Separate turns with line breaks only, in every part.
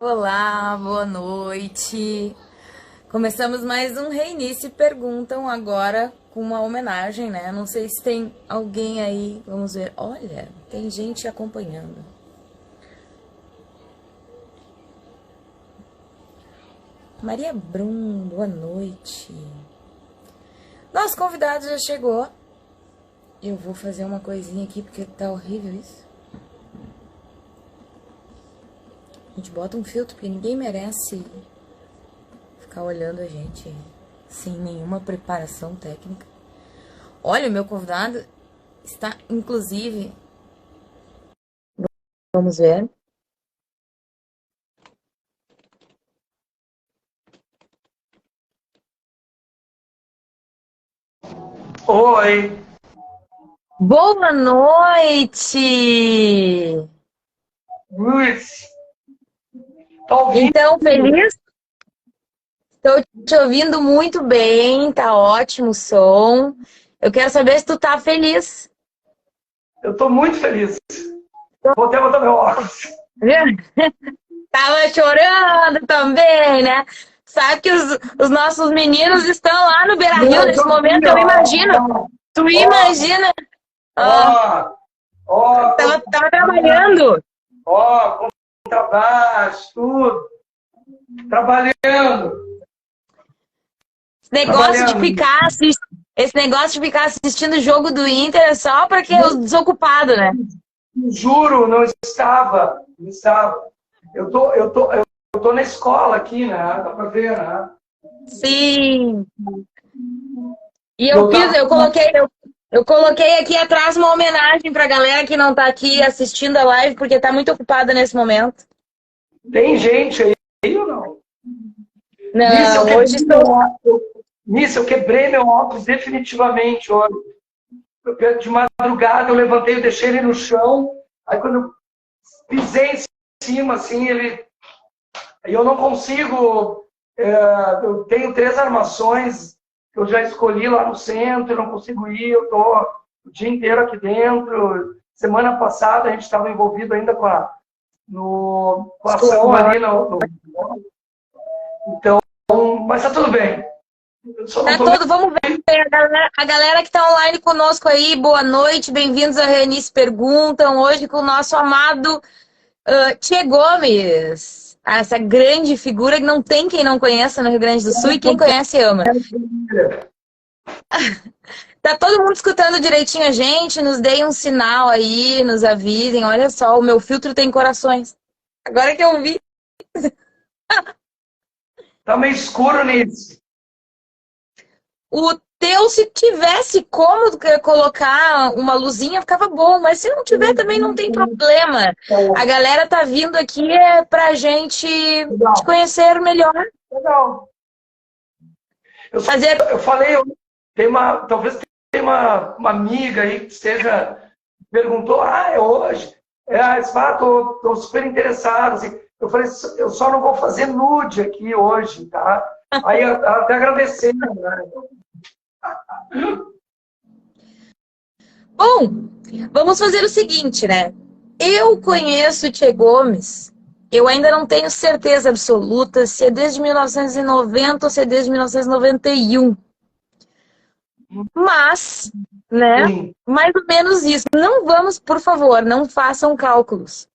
Olá, boa noite. Começamos mais um Reinício Perguntam agora com uma homenagem, né? Não sei se tem alguém aí, vamos ver. Olha, tem gente acompanhando. Maria Brum, boa noite. Nosso convidado já chegou. Eu vou fazer uma coisinha aqui porque tá horrível isso. A gente bota um filtro porque ninguém merece ficar olhando a gente sem nenhuma preparação técnica. Olha, o meu convidado está, inclusive, vamos ver.
Oi,
Boa noite!
Luiz. Tá ouvindo?
Então, feliz? Estou te ouvindo muito bem, tá ótimo o som. Eu quero saber se tu tá feliz.
Eu tô muito feliz. Vou até botar meu óculos.
Viu? Tava chorando também, né? Sabe que os nossos meninos estão lá no Beira-Rio
Não, tô
nesse momento,
aqui,
eu imagino.
ó.
Tu
Ó,
imagina? Ó,
ó, ó,
tava trabalhando.
ó, com trabalho, tudo. Trabalhando,
Esse negócio de
trabalhando.
ficar esse negócio de ficar assistindo o jogo do Inter é só para que os desocupados, né?
Juro, não estava. Não estava. Eu tô na escola aqui, né? Dá pra ver, né?
Sim. E
Eu
eu coloquei aqui atrás uma homenagem pra galera que não tá aqui assistindo a live porque tá muito ocupada nesse momento.
Tem gente aí ou não? Nisso eu
Não,
quebrei
hoje
meu
estou.
óculos. Nisso eu quebrei meu óculos definitivamente hoje. De madrugada eu levantei, eu deixei ele no chão. Aí quando eu pisei em cima, assim, ele. Eu não consigo. Eu tenho 3 armações que eu já escolhi lá no centro, eu não consigo ir, eu tô o dia inteiro aqui dentro. Semana passada a gente estava envolvido ainda com a ação ali então, mas tá tudo bem. Eu só não
Tá
tô
todo, vamos ver a galera que tá online conosco aí. Boa noite, bem-vindos a Reunice Perguntam. Hoje com o nosso amado Tchê Gomes, essa grande figura que não tem quem não conheça no Rio Grande do Sul e quem conhece ama. Tá todo mundo escutando direitinho a gente? Nos deem um sinal aí, nos avisem. Olha só, o meu filtro tem corações. Agora que eu vi.
Tá meio escuro nisso.
O teu, se tivesse como colocar uma luzinha, ficava bom. Mas se não tiver, também não tem problema. A galera tá vindo aqui pra gente te
Legal.
conhecer melhor.
Legal.
Fazer.
Eu falei, talvez tenha uma amiga aí que esteja, perguntou, é hoje? Tô super interessado. Assim. Eu falei, eu só não vou fazer nude aqui hoje, tá? Aí ela até agradecendo, né?
Bom, vamos fazer o seguinte, né? Eu conheço o Tchê Gomes. Eu ainda não tenho certeza absoluta se é desde 1990 ou se é desde 1991. Mas, né?
Sim.
Mais ou menos isso. Não vamos, por favor, não façam cálculos.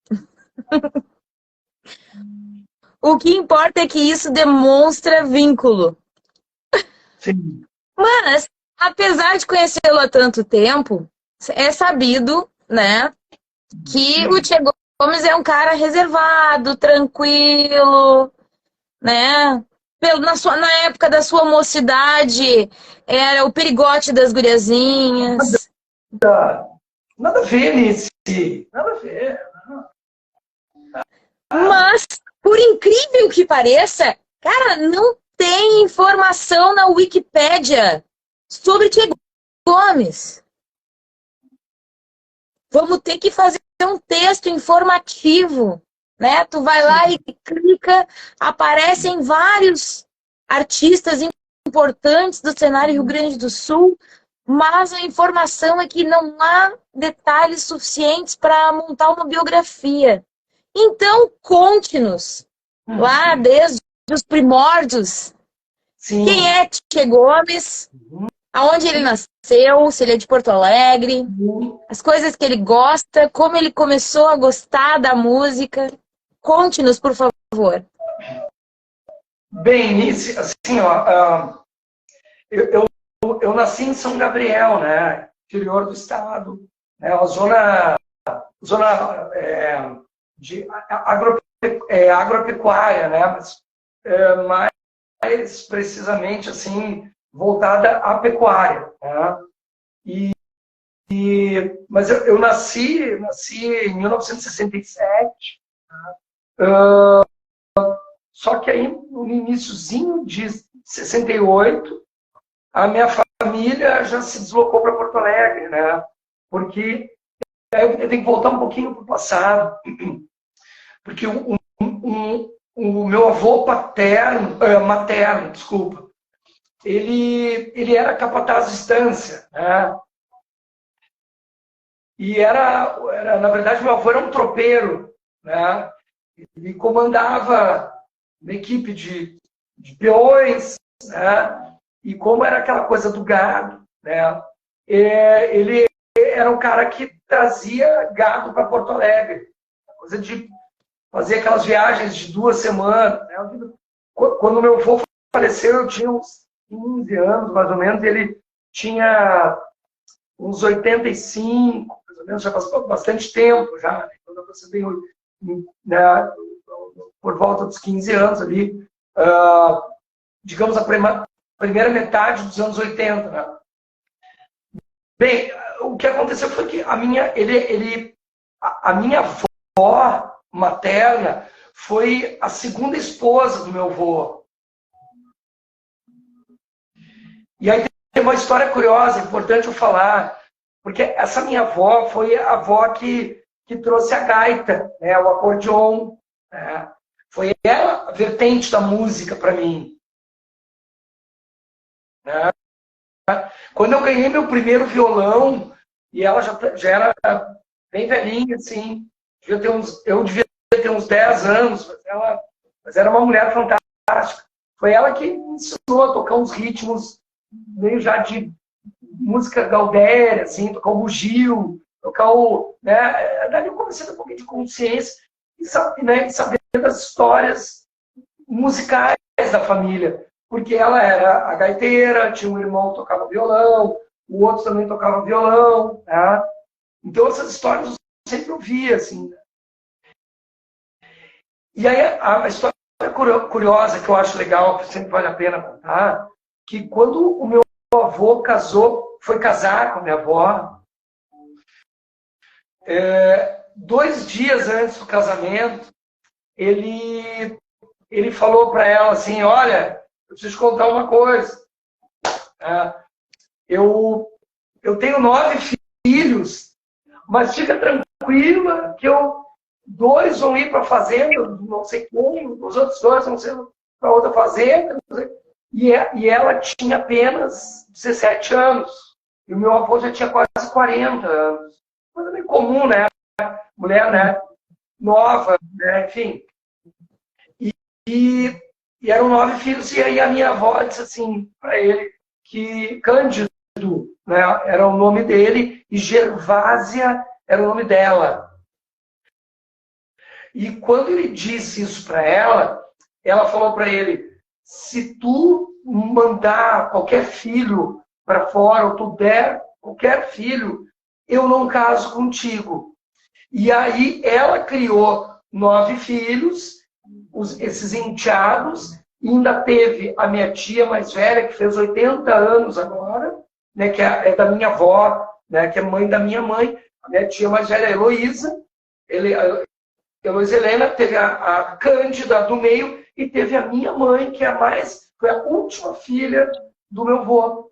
O que importa é que isso demonstra vínculo.
Sim.
Mas, apesar de conhecê-lo há tanto tempo, é sabido, né, que o Tchê Gomes é um cara reservado, tranquilo, né? Na época da sua mocidade, era o perigote das guriazinhas.
Nada a ver nisso. Nada a ver.
Mas, por incrível que pareça, cara, não tem informação na Wikipédia sobre Tchê Gomes. Vamos ter que fazer um texto informativo, né? Tu vai lá e clica, aparecem vários artistas importantes do cenário Rio Grande do Sul, mas a informação é que não há detalhes suficientes para montar uma biografia. Então, conte-nos, lá desde os primórdios.
Sim.
Quem é Tchê Gomes? Aonde ele nasceu? Se ele é de Porto Alegre? As coisas que ele gosta? Como ele começou a gostar da música? Conte-nos, por favor.
Bem, assim, ó, eu nasci em São Gabriel, né? Interior do estado, né? A zona de agropecuária, né? Mas, mais precisamente assim voltada à pecuária, né? Mas eu nasci em 1967, né? Só que aí no iniciozinho de 68 a minha família já se deslocou para Porto Alegre, né? Porque aí eu tenho que voltar um pouquinho para o passado, porque o meu avô materno, desculpa, ele era capataz de estância, né? E na verdade, meu avô era um tropeiro, né? Ele comandava uma equipe de peões, né? E como era aquela coisa do gado, né? Ele era um cara que trazia gado para Porto Alegre, coisa de fazer aquelas viagens de 2 semanas, né? Quando meu avô faleceu, eu tinha uns 15 anos, mais ou menos, ele tinha uns 85, mais ou menos, já passou bastante tempo já, né? Quando eu percebi, né, por volta dos 15 anos ali, digamos, a primeira metade dos anos 80, né? Bem, o que aconteceu foi que a minha avó materna foi a segunda esposa do meu avô. E aí tem uma história curiosa, importante eu falar, porque essa minha avó foi a avó que trouxe a gaita, né, o acordeon, né? Foi ela a vertente da música para mim, né? Quando eu ganhei meu primeiro violão, e ela já era bem velhinha, assim, eu devia ter uns 10 anos, mas era uma mulher fantástica. Foi ela que me ensinou a tocar uns ritmos meio já de música gaudéria, assim, tocar o bugio, tocar o... Né? Daí eu comecei a ter um pouquinho de consciência e saber das histórias musicais da família. Porque ela era a gaiteira, tinha um irmão que tocava violão, o outro também tocava violão, né? Então essas histórias eu sempre ouvia, assim. E aí a história curiosa que eu acho legal, que sempre vale a pena contar, que quando o meu avô foi casar com a minha avó, 2 dias antes do casamento, ele falou para ela assim, olha, eu preciso te contar uma coisa. Eu tenho 9 filhos, mas fica tranquila que 2 vão ir para a fazenda, não sei como, os outros 2 vão ser para outra fazenda. E ela tinha apenas 17 anos. E o meu avô já tinha quase 40 anos. Coisa bem comum, né? Mulher, né? Nova, né? Enfim. E eram 9 filhos. E aí a minha avó disse assim para ele que Cândido, né, era o nome dele e Gervásia era o nome dela. E quando ele disse isso para ela falou para ele, se tu mandar qualquer filho para fora, ou tu der qualquer filho, eu não caso contigo. E aí ela criou 9 filhos, esses enteados, e ainda teve a minha tia mais velha, que fez 80 anos agora, né, que é da minha avó, né, que é mãe da minha mãe, a minha tia mais velha, Heloísa, Heloísa Helena, teve a Cândida do meio, e teve a minha mãe, que foi a última filha do meu avô.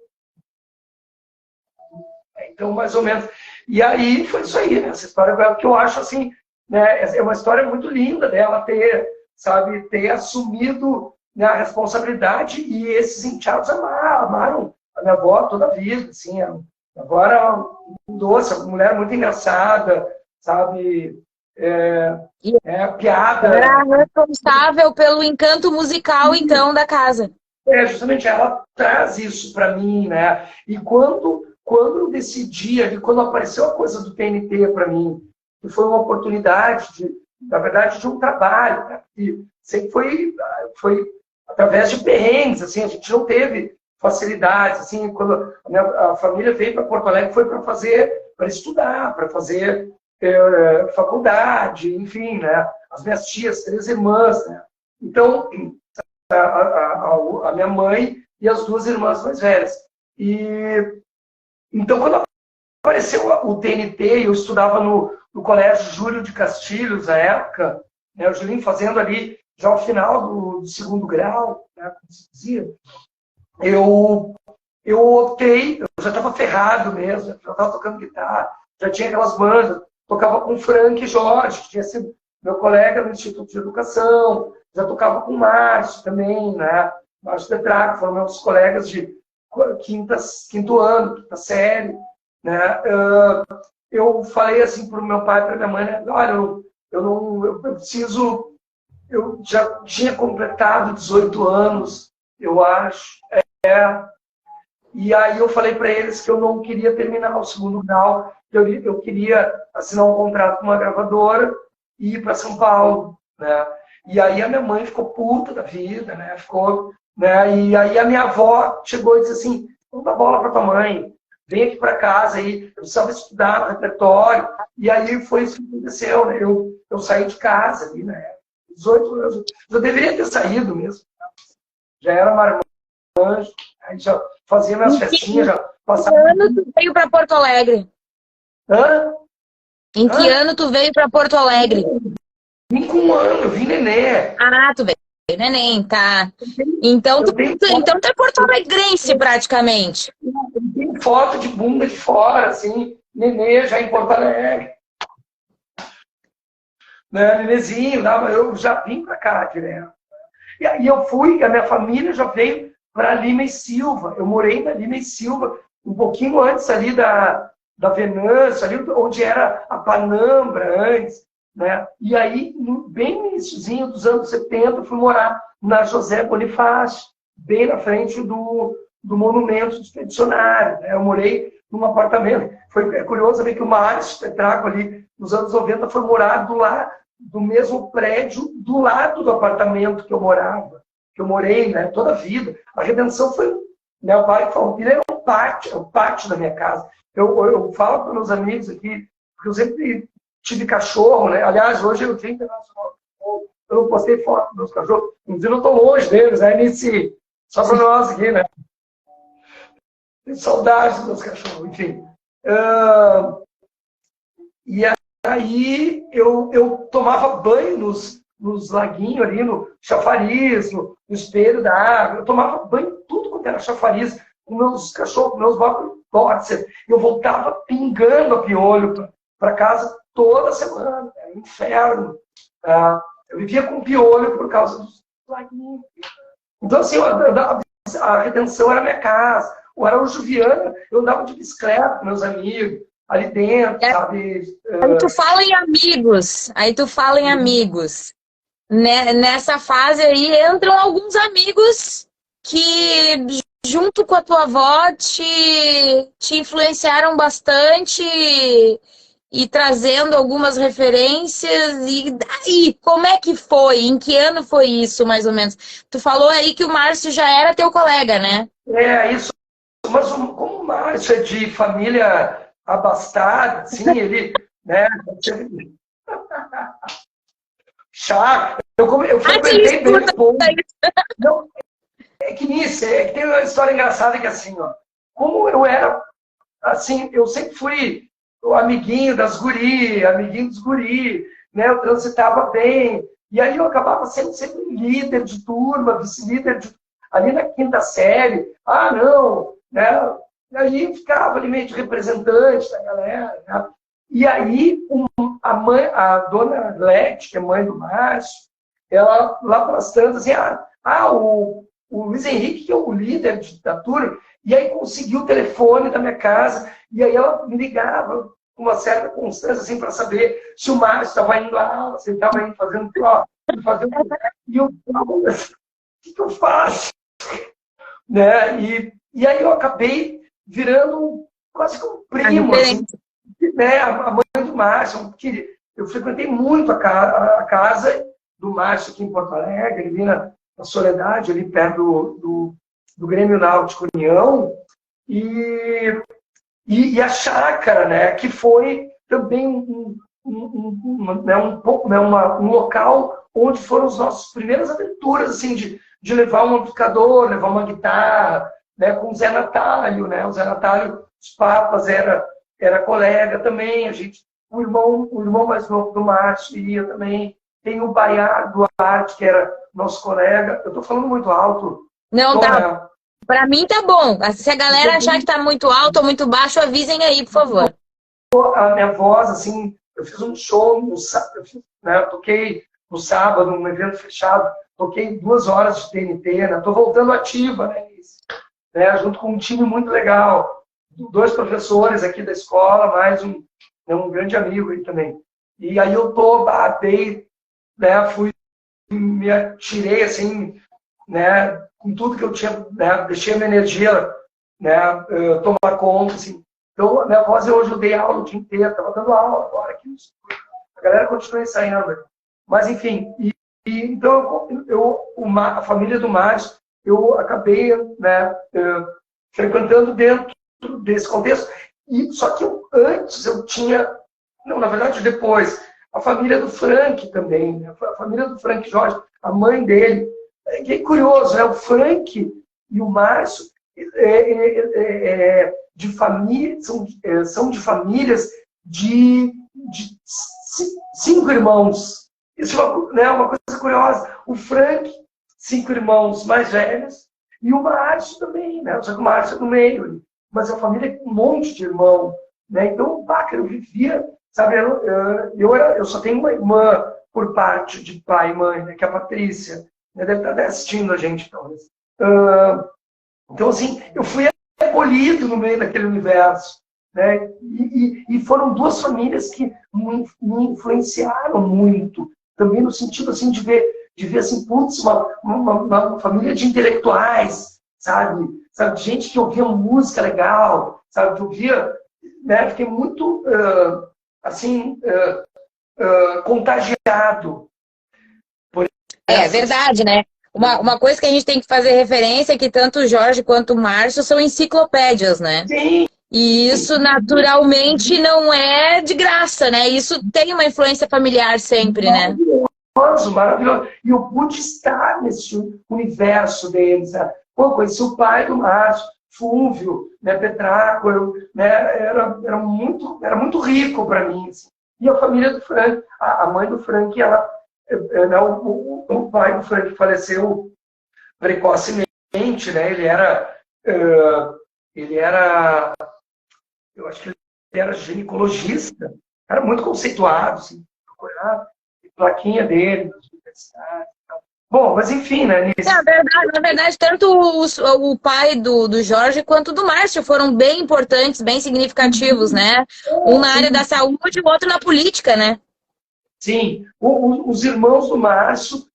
Então, mais ou menos. E aí foi isso aí, né? Essa história que eu acho assim, né? É uma história muito linda dela ter assumido, né, a responsabilidade, e esses enteados amaram a minha avó toda a vida, assim. A minha avó era um doce, uma mulher muito engraçada, sabe? piada.
Era responsável pelo encanto musical, então, da casa.
Justamente ela traz isso para mim, né? E quando eu decidi, ali, quando apareceu a coisa do TNT para mim, que foi uma oportunidade, na verdade, de um trabalho, né? E sempre foi através de perrengues, assim, a gente não teve facilidades, assim, quando a família veio para Porto Alegre foi para estudar, para fazer faculdade, enfim, né? As minhas tias, 3 irmãs, né? Então, a minha mãe e as 2 irmãs mais velhas. E então, quando apareceu o TNT, eu estudava no Colégio Júlio de Castilhos, na época, né, o Julinho fazendo ali já o final do 2º grau, né, como se dizia, eu optei, eu já estava ferrado mesmo, já estava tocando guitarra, já tinha aquelas bandas, tocava com o Frank Jorge, que tinha sido meu colega no Instituto de Educação, já tocava com o Márcio também, né? Márcio Petraco, foram meus colegas de quinto ano, quinta série, né? Eu falei assim para o meu pai e para minha mãe, né? Olha, eu preciso, eu já tinha completado 18 anos, eu acho, e aí eu falei para eles que eu não queria terminar o 2º grau, que eu queria assinar um contrato com uma gravadora e ir para São Paulo, né? E aí a minha mãe ficou puta da vida, né? Ficou, né? E aí a minha avó chegou e disse assim: não dá bola para tua mãe, vem aqui para casa aí, eu precisava estudar no repertório. E aí foi isso que aconteceu, né? Eu saí de casa ali, né? 18 anos, eu deveria ter saído mesmo. Já era marmanjo, aí já fazia minhas festinhas, já passava.
Em que ano tu veio para Porto Alegre?
Hã?
Em que ano tu veio para Porto Alegre?
Vim com 1 ano, eu vim nenê.
Ah, tu veio neném, tá. Então tu é porto alegrense praticamente.
Tem foto de bunda de fora, assim, nenê já em Porto Alegre. Né, nenezinho, eu já vim para cá direto. E aí eu fui, a minha família já veio para Lima e Silva. Eu morei na Lima e Silva, um pouquinho antes ali da Venâncio, ali onde era a Panambra antes. Né? E aí, bem no iniciozinho dos anos 70, eu fui morar na José Bonifácio, bem na frente do Monumento do Expedicionário. Né? Eu morei num apartamento. É curioso ver que o Márcio Petraco ali, nos anos 90, foi morar do mesmo prédio, do lado do apartamento que eu morava, que eu morei, né, toda a vida. A Redenção foi, meu pai falou, ele era um pátio da minha casa. Eu falo para meus amigos aqui, porque eu sempre tive cachorro, né? Aliás, hoje eu tenho internacional. Eu não postei foto dos meus cachorros, inclusive eu estou longe deles, né? Só para nós aqui, né? Tenho saudade dos meus cachorros, enfim. E aí eu tomava banho nos laguinhos ali, no chafariz, no espelho da água. Eu tomava banho tudo quanto era chafariz, com meus cachorros, com meus boxers. Eu voltava pingando a piolho para casa toda semana. Era um inferno. Eu vivia com piolho por causa dos laguinhos. Então, assim, a Redenção era minha casa. O Araújo Viana, eu andava de bicicleta com meus amigos, ali dentro, sabe?
Aí tu fala em amigos. Nessa fase aí entram alguns amigos que, junto com a tua avó, te influenciaram bastante e trazendo algumas referências. E daí, como é que foi? Em que ano foi isso, mais ou menos? Tu falou aí que o Márcio já era teu colega, né?
Isso. Mas como o Márcio é de família abastada, assim, ele, né? Chato. Eu frequentei bem um pouco. Não, é que tem uma história engraçada que assim, ó, como eu era, assim, eu sempre fui o amiguinho dos guri, né? Eu transitava bem. E aí eu acabava sendo sempre líder de turma, vice-líder ali na 5ª série. Ah, não, né? E aí eu ficava ali meio de representante da galera, né? E aí a dona Lete, que é mãe do Márcio, ela lá pelas tantas, assim, o Luiz Henrique, que é o líder da turma, e aí conseguiu o telefone da minha casa, e aí ela me ligava, com uma certa constância, assim, para saber se o Márcio estava indo à aula, se ele estava indo fazendo prova, e eu falava, o que eu faço? Né? E aí eu acabei virando quase que um primo, assim, né? A mãe do Márcio, que eu frequentei muito a casa do Márcio aqui em Porto Alegre, ali na Soledade, ali perto do Grêmio Náutico União, e a chácara, né, que foi também um local onde foram as nossas primeiras aventuras, assim, de levar um amplificador, levar uma guitarra, né, com o Zé Natálio, né? O Zé Natálio dos Papas era colega também, o irmão mais novo do Márcio ia também. Tem o Baiar Duarte, que era nosso colega. Eu estou falando muito alto.
Não, tá. Para mim tá bom. Se a galera achar que tá muito alto ou muito baixo, avisem aí, por favor.
A minha voz, assim, eu fiz um show no sábado, né? Eu toquei no sábado, num evento fechado, toquei 2 horas de TNT, né? Tô voltando ativa, né? Junto com um time muito legal. 2 professores aqui da escola, mais um grande amigo aí também. E aí eu batei, né? Me atirei, assim, né? Com tudo que eu tinha, né? Deixei a minha energia, né? Tomar conta, assim. Então, a minha voz, hoje eu dei aula o dia inteiro, estava dando aula agora aqui. A galera continua ensaiando. Mas, enfim, então a família do Márcio, eu acabei, né, frequentando dentro desse contexto. Só que antes eu tinha, não, na verdade depois, a família do Frank também, né? A família do Frank Jorge, a mãe dele. É curioso, né? O Frank e o Márcio de família, são de famílias de 5 irmãos. Isso é uma coisa curiosa. O Frank, 5 irmãos mais velhos, e o Márcio também, né? Só que o Márcio é do meio, mas é uma família com um monte de irmão, né? Então, eu vivia, sabe? Eu só tenho uma irmã por parte de pai e mãe, né? Que é a Patrícia, né? Deve estar assistindo a gente, talvez. Então, assim, eu fui acolhido no meio daquele universo, né? E foram 2 famílias que me influenciaram muito, também no sentido, assim, de ver assim, putz, uma família de intelectuais, sabe? De gente que ouvia música legal, sabe? Que ouvia, né? Fiquei muito, assim, contagiado.
É verdade, né? Uma coisa que a gente tem que fazer referência é que tanto o Jorge quanto o Márcio são enciclopédias, né?
Sim.
E isso naturalmente não é de graça, né? Isso tem uma influência familiar sempre, né?
Maravilhoso. E eu pude estar nesse universo deles. Né? Pô, conheci o pai do Márcio, Fúvio, né, Petráquio, né? Era muito rico para mim. Assim. E a família do Frank, a mãe do Frank, o pai do Frank faleceu precocemente, né? Ele era, eu acho que ele era ginecologista, era muito conceituado, assim, procurado, plaquinha dele, nas universidades. Bom, mas enfim, né?
Na verdade, tanto o pai do Jorge quanto do Márcio foram bem importantes, bem significativos, né? Um na área da saúde e o outro na política, né?
Sim, os irmãos do Márcio,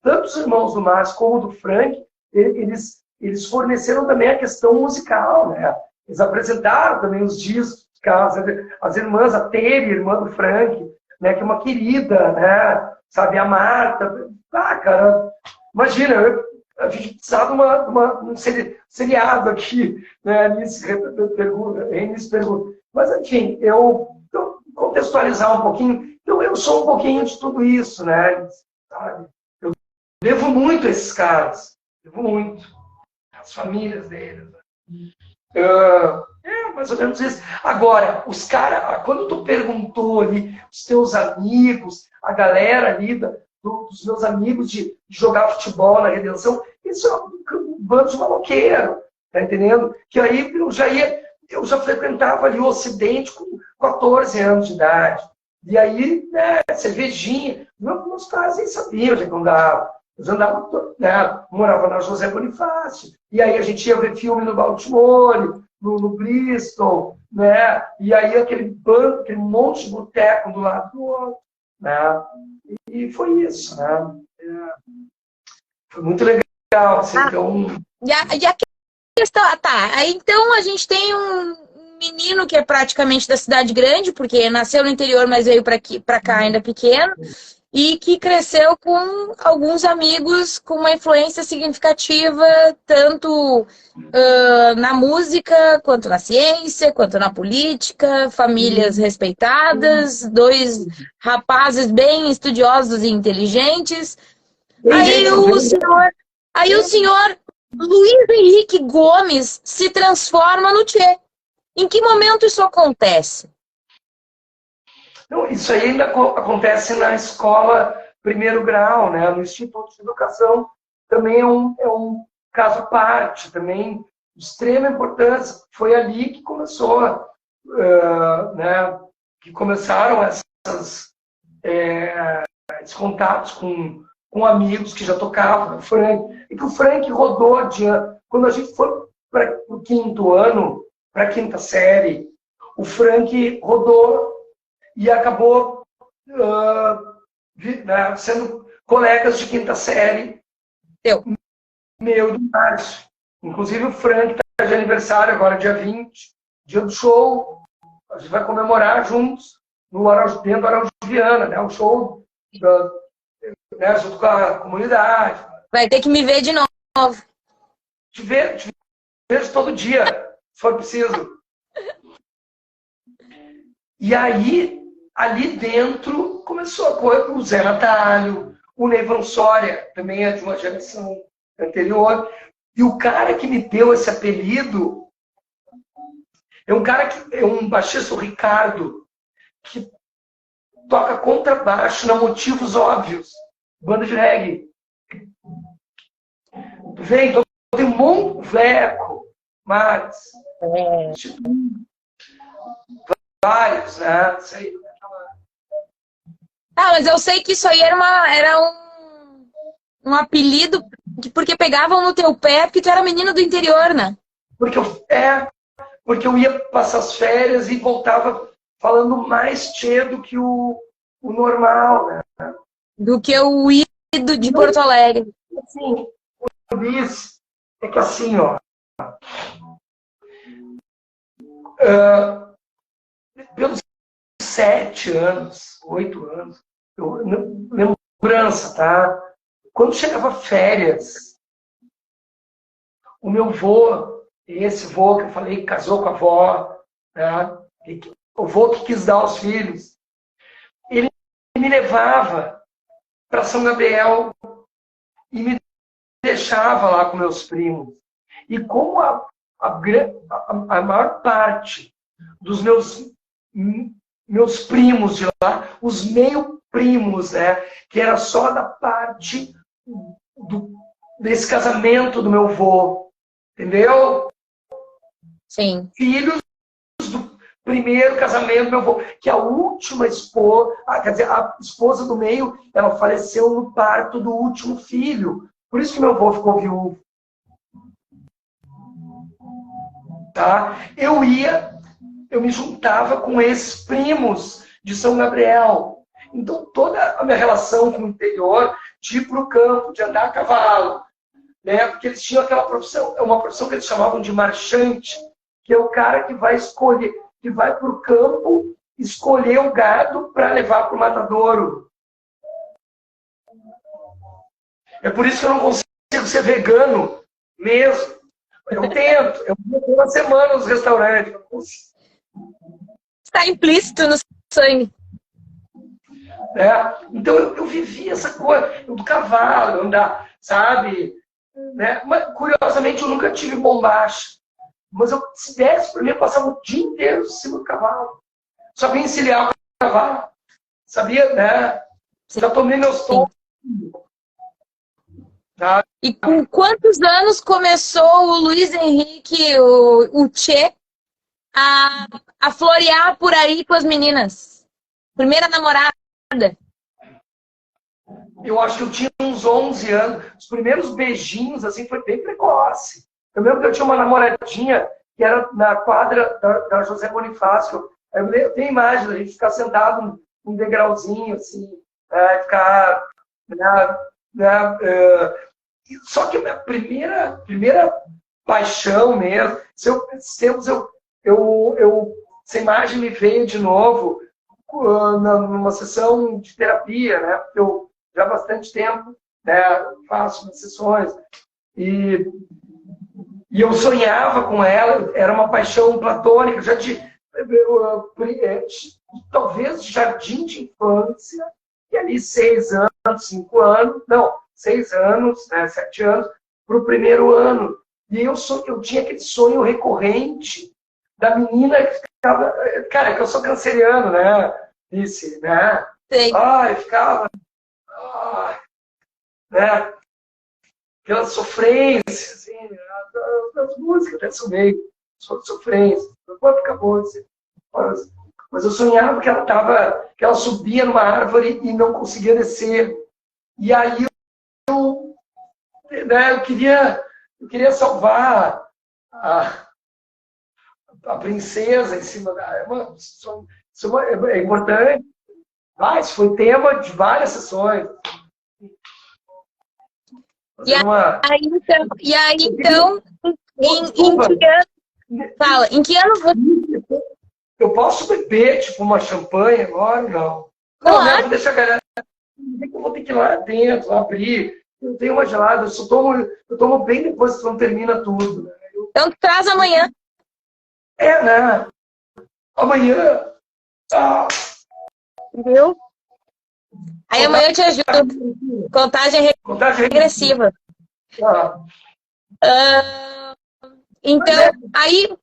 tanto os irmãos do Márcio como do Frank, eles forneceram também a questão musical, né? Eles apresentaram também os discos, as irmãs, a Tere, irmã do Frank, né? Que é uma querida, né? Sabe, a Marta. Cara, imagina, a gente precisava de um seriado aqui, né? Nisso pergunta. Mas, enfim, eu contextualizar um pouquinho. Então, eu sou um pouquinho de tudo isso, né? Sabe? Eu devo muito a esses caras. Devo muito. As famílias deles. Mais ou menos isso. Agora, os caras, quando tu perguntou ali, os teus amigos, a galera ali, dos meus amigos de jogar futebol na Redenção, isso é um bando de maloqueiro, tá entendendo? Que aí eu já frequentava ali o Ocidente com 14 anos de idade. E aí, né, cervejinha. Meus pais nem sabiam onde é que eu andava. Eu andava, né, morava na José Bonifácio. E aí a gente ia ver filme no Baltimore, no Bristol, né? E aí aquele banco, aquele monte de boteco do lado do outro, né? E foi isso, né? Foi muito legal, assim, então...
E a questão, tá, aí então a gente tem um menino que é praticamente da cidade grande, porque nasceu no interior, mas veio para cá ainda pequeno, e que cresceu com alguns amigos com uma influência significativa, tanto na música, quanto na ciência, quanto na política, famílias respeitadas, dois rapazes bem estudiosos e inteligentes. Aí o senhor Luiz Henrique Gomes se transforma no Tchê. Em que momento isso acontece?
Não, isso aí ainda acontece na escola primeiro grau, né? No Instituto de Educação também é um caso à parte, também de extrema importância. Foi ali que começou, né? Que começaram esses contatos com amigos que já tocavam, o Frank. E que o Frank rodou, quando a gente foi para o quinto ano, para a quinta série, o Frank rodou e acabou né, sendo colegas de quinta série meu do Márcio. Inclusive o Frank está de aniversário agora, dia 20, dia do show. A gente vai comemorar juntos dentro do Araújo Viana, né? O show né, junto com a comunidade.
Vai ter que me ver de novo.
Te vejo todo dia, se for preciso. E aí, ali dentro, começou a coisa, o Zé Natalio, o Neyvan Soria, também é de uma geração anterior. E o cara que me deu esse apelido é um baixista, o Ricardo, que toca contrabaixo na Motivos Óbvios, banda de reggae. Vem, tem um monte de Veco, Max, vários, né? Isso aí.
Mas eu sei que isso aí era um apelido porque pegavam no teu pé porque tu era menino do interior, né?
Porque eu ia passar as férias e voltava falando mais tchê do que o normal, né?
Do que o ido de Porto Alegre.
Assim, o Luiz é que assim, ó, pelos 7 anos, 8 anos, lembrança, tá? Quando chegava férias, o meu vô, esse vô que eu falei que casou com a avó, né? O vô que quis dar aos filhos, ele me levava para São Gabriel e me deixava lá com meus primos. E como a maior parte dos meus primos de lá, os meio primos, né, que era só da parte desse casamento do meu avô, entendeu?
Sim.
Filhos do primeiro casamento do meu avô, que a última esposa, quer dizer, a esposa do meio, ela faleceu no parto do último filho. Por isso que meu avô ficou viúvo. Tá? Eu me juntava com esses primos de São Gabriel. Então, toda a minha relação com o interior, de ir para o campo, de andar a cavalo, né? Porque eles tinham aquela profissão, uma profissão que eles chamavam de marchante, que é o cara que vai escolher, que vai para o campo escolher o gado para levar para o matadouro. É por isso que eu não consigo ser vegano mesmo. Eu tento, eu vou uma semana nos restaurantes.
Está implícito no sangue.
Então eu vivi essa coisa do cavalo, andar, sabe? Né? Mas, curiosamente, eu nunca tive bombacha. Mas se desse para mim, eu passava o dia inteiro em cima do cavalo. Só vim encilhar o cavalo. Sabia, né? Já tomei meus tombos. Tá?
E com quantos anos começou o Luiz Henrique, o Tchê, a florear por aí com as meninas? Primeira namorada?
Eu acho que eu tinha uns 11 anos. Os primeiros beijinhos, assim, foi bem precoce. Eu lembro que eu tinha uma namoradinha que era na quadra da José Bonifácio. Eu tenho imagem da gente ficar sentado num degrauzinho, assim, ficar... Só que a minha primeira paixão mesmo, essa imagem me veio de novo numa sessão de terapia, né? Porque eu já há bastante tempo, né, faço umas sessões e eu sonhava com ela, era uma paixão platônica, já talvez jardim de infância, e ali 6 anos, 5 anos, não, 6 anos, né, 7 anos, para o primeiro ano. E eu tinha aquele sonho recorrente da menina que ficava... Cara, que eu sou canceriano, né? Disse, né?
Sei.
Ai, ficava... né? Aquela sofrência, assim, das músicas, até meio sofrência. Depois acabou, assim. Mas eu sonhava que ela subia numa árvore e não conseguia descer. E aí eu queria salvar a princesa em cima da... É importante. Mas foi tema de várias sessões.
E aí, então em que ano... Fala, em que ano você...
Eu posso beber, tipo, uma champanhe agora? Não. Não, né? Vou deixar a galera... Eu vou ter que ir lá dentro, abrir. Eu tenho uma gelada, eu tomo bem depois quando termina tudo. Né?
Então traz amanhã.
Né? Amanhã.
Viu? Aí amanhã eu te ajudo. Contagem regressiva. Então, aí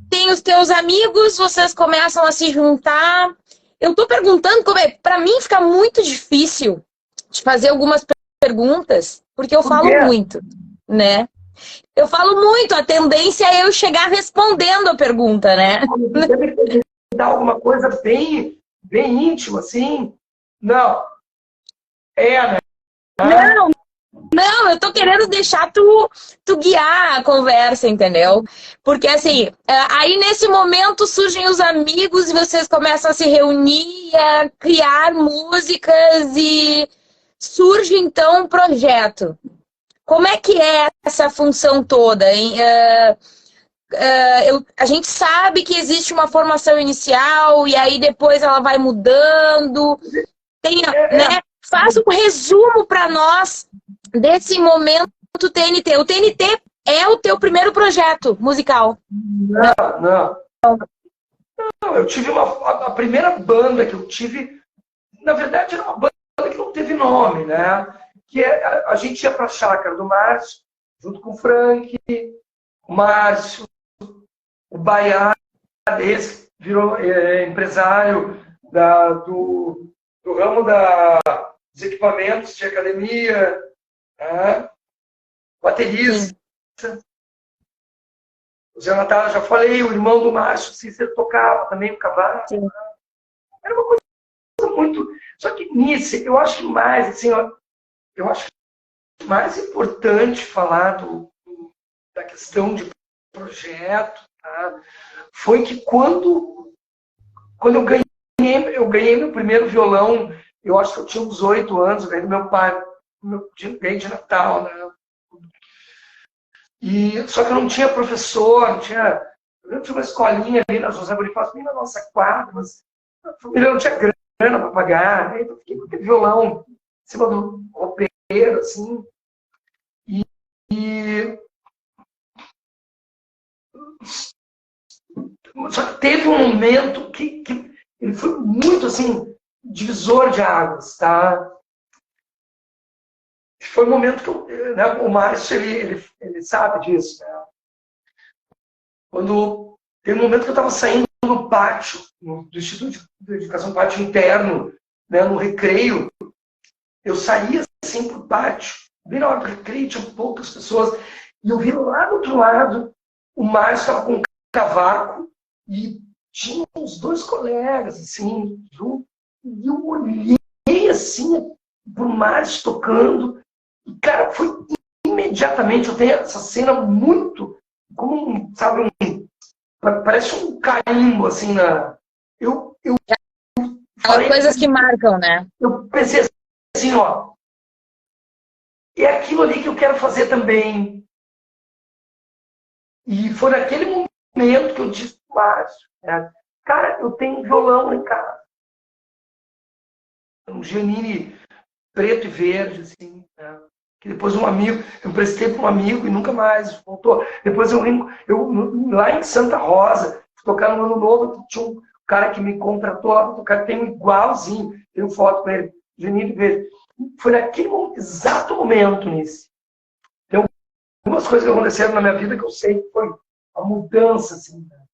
tem os teus amigos, vocês começam a se juntar. Eu tô perguntando como é. Pra mim fica muito difícil de fazer algumas perguntas, porque eu falo muito, né? Eu falo muito, a tendência é eu chegar respondendo a pergunta, né?
Deve dar alguma coisa bem íntima, assim? Não. Né?
Não, eu tô querendo deixar tu guiar a conversa, entendeu? Porque assim, aí nesse momento surgem os amigos e vocês começam a se reunir, a criar músicas e surge então um projeto. Como é que é essa função toda, hein? A gente sabe que existe uma formação inicial e aí depois ela vai mudando. Né? Faz um resumo para nós desse momento TNT. O TNT é o teu primeiro projeto musical?
Não. Eu tive a primeira banda que eu tive, na verdade era uma banda que não teve nome, né? Que a gente ia para a chácara do Márcio, junto com o Frank, o Márcio, o Baiá, esse virou empresário do ramo dos equipamentos de academia, né? Baterista. O Zé Natal, já falei, o irmão do Márcio Cícero tocava também o cavalo.
Sim.
Era uma coisa muito... Só que nisso, eu acho que mais, assim, eu acho que mais importante falar da questão de projeto, tá? Foi que quando eu ganhei meu primeiro violão, eu acho que eu tinha uns 8 anos, eu ganhei do meu pai, ganhei de Natal, né? Só que eu não tinha professor, eu tinha uma escolinha ali na José Bonifácio, bem na nossa quadra, mas a família não tinha grana para pagar, né? Então eu fiquei com aquele violão em cima do roupeiro, assim. Só que teve um momento que ele foi muito, assim, divisor de águas, tá? Foi um momento que né, o Márcio, ele sabe disso, né? Quando teve um momento que eu estava saindo no pátio, do Instituto de Educação, pátio interno, né, no recreio, eu saía assim pro pátio, bem na hora do recreio, tinha poucas pessoas, e eu vi lá do outro lado, o Márcio estava com um cavaco, e tinha uns 2 colegas, assim, junto, e eu olhei assim, pro Márcio tocando, e, cara, foi imediatamente, eu tenho essa cena muito sabe, parece um carimbo, assim, eu
Aquelas
falei,
coisas que marcam, né?
eu pensei assim, ó, é aquilo ali que eu quero fazer também. E foi naquele momento que eu disse, Márcio, cara, eu tenho um violão em casa. Um Giannini preto e verde, assim, né? Que depois um amigo, eu emprestei para um amigo e nunca mais voltou. Depois lá em Santa Rosa, tocar no Ano Novo, tinha um cara que me contratou, o cara tem um igualzinho, tenho foto com ele, Giannini verde. Foi naquele exato momento nisso. Tem algumas coisas que aconteceram na minha vida que eu sei que foi a mudança, assim, né?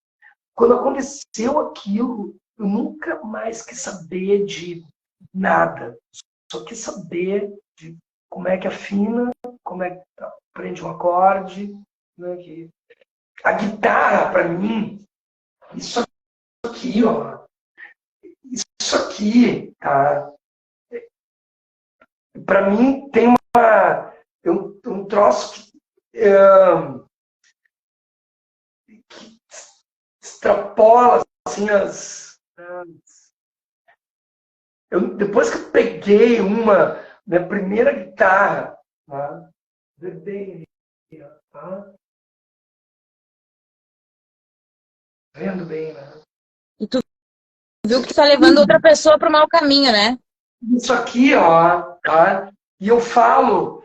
Quando aconteceu aquilo, eu nunca mais quis saber de nada. Só quis saber de como é que afina, como é que aprende um acorde. Né? A guitarra, para mim, isso aqui, ó, isso aqui, tá? Para mim tem um troço que extrapola assim, depois que eu peguei minha primeira guitarra, tá? Bem, tá? Vendo bem, né?
E tu viu que tu tá levando outra pessoa pro mau caminho, né?
Isso aqui, ó, tá? E eu falo,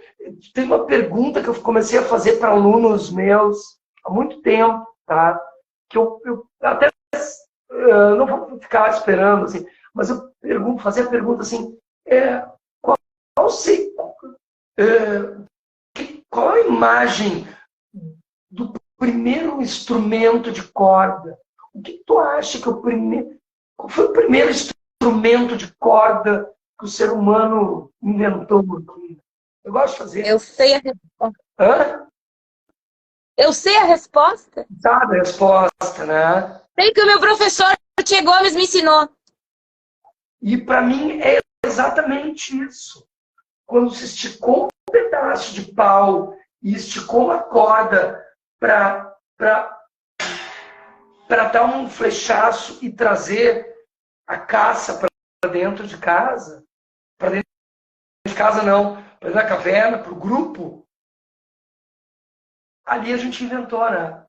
tem uma pergunta que eu comecei a fazer para alunos meus há muito tempo, tá? Que eu até não vou ficar esperando, assim, mas eu fazer a pergunta assim, qual, sei, qual a imagem do primeiro instrumento de corda? O que tu acha que qual foi o primeiro instrumento de corda que o ser humano inventou? Eu gosto de fazer.
Eu sei a resposta.
Hã?
Eu sei a resposta.
Sabe a resposta, né?
Sei que o meu professor Tia Gomes me ensinou.
E para mim é exatamente isso. Quando se esticou um pedaço de pau e esticou uma corda para dar um flechaço e trazer a caça para dentro de casa, para dentro de casa não, para dentro da caverna, para o grupo, ali a gente inventou, né?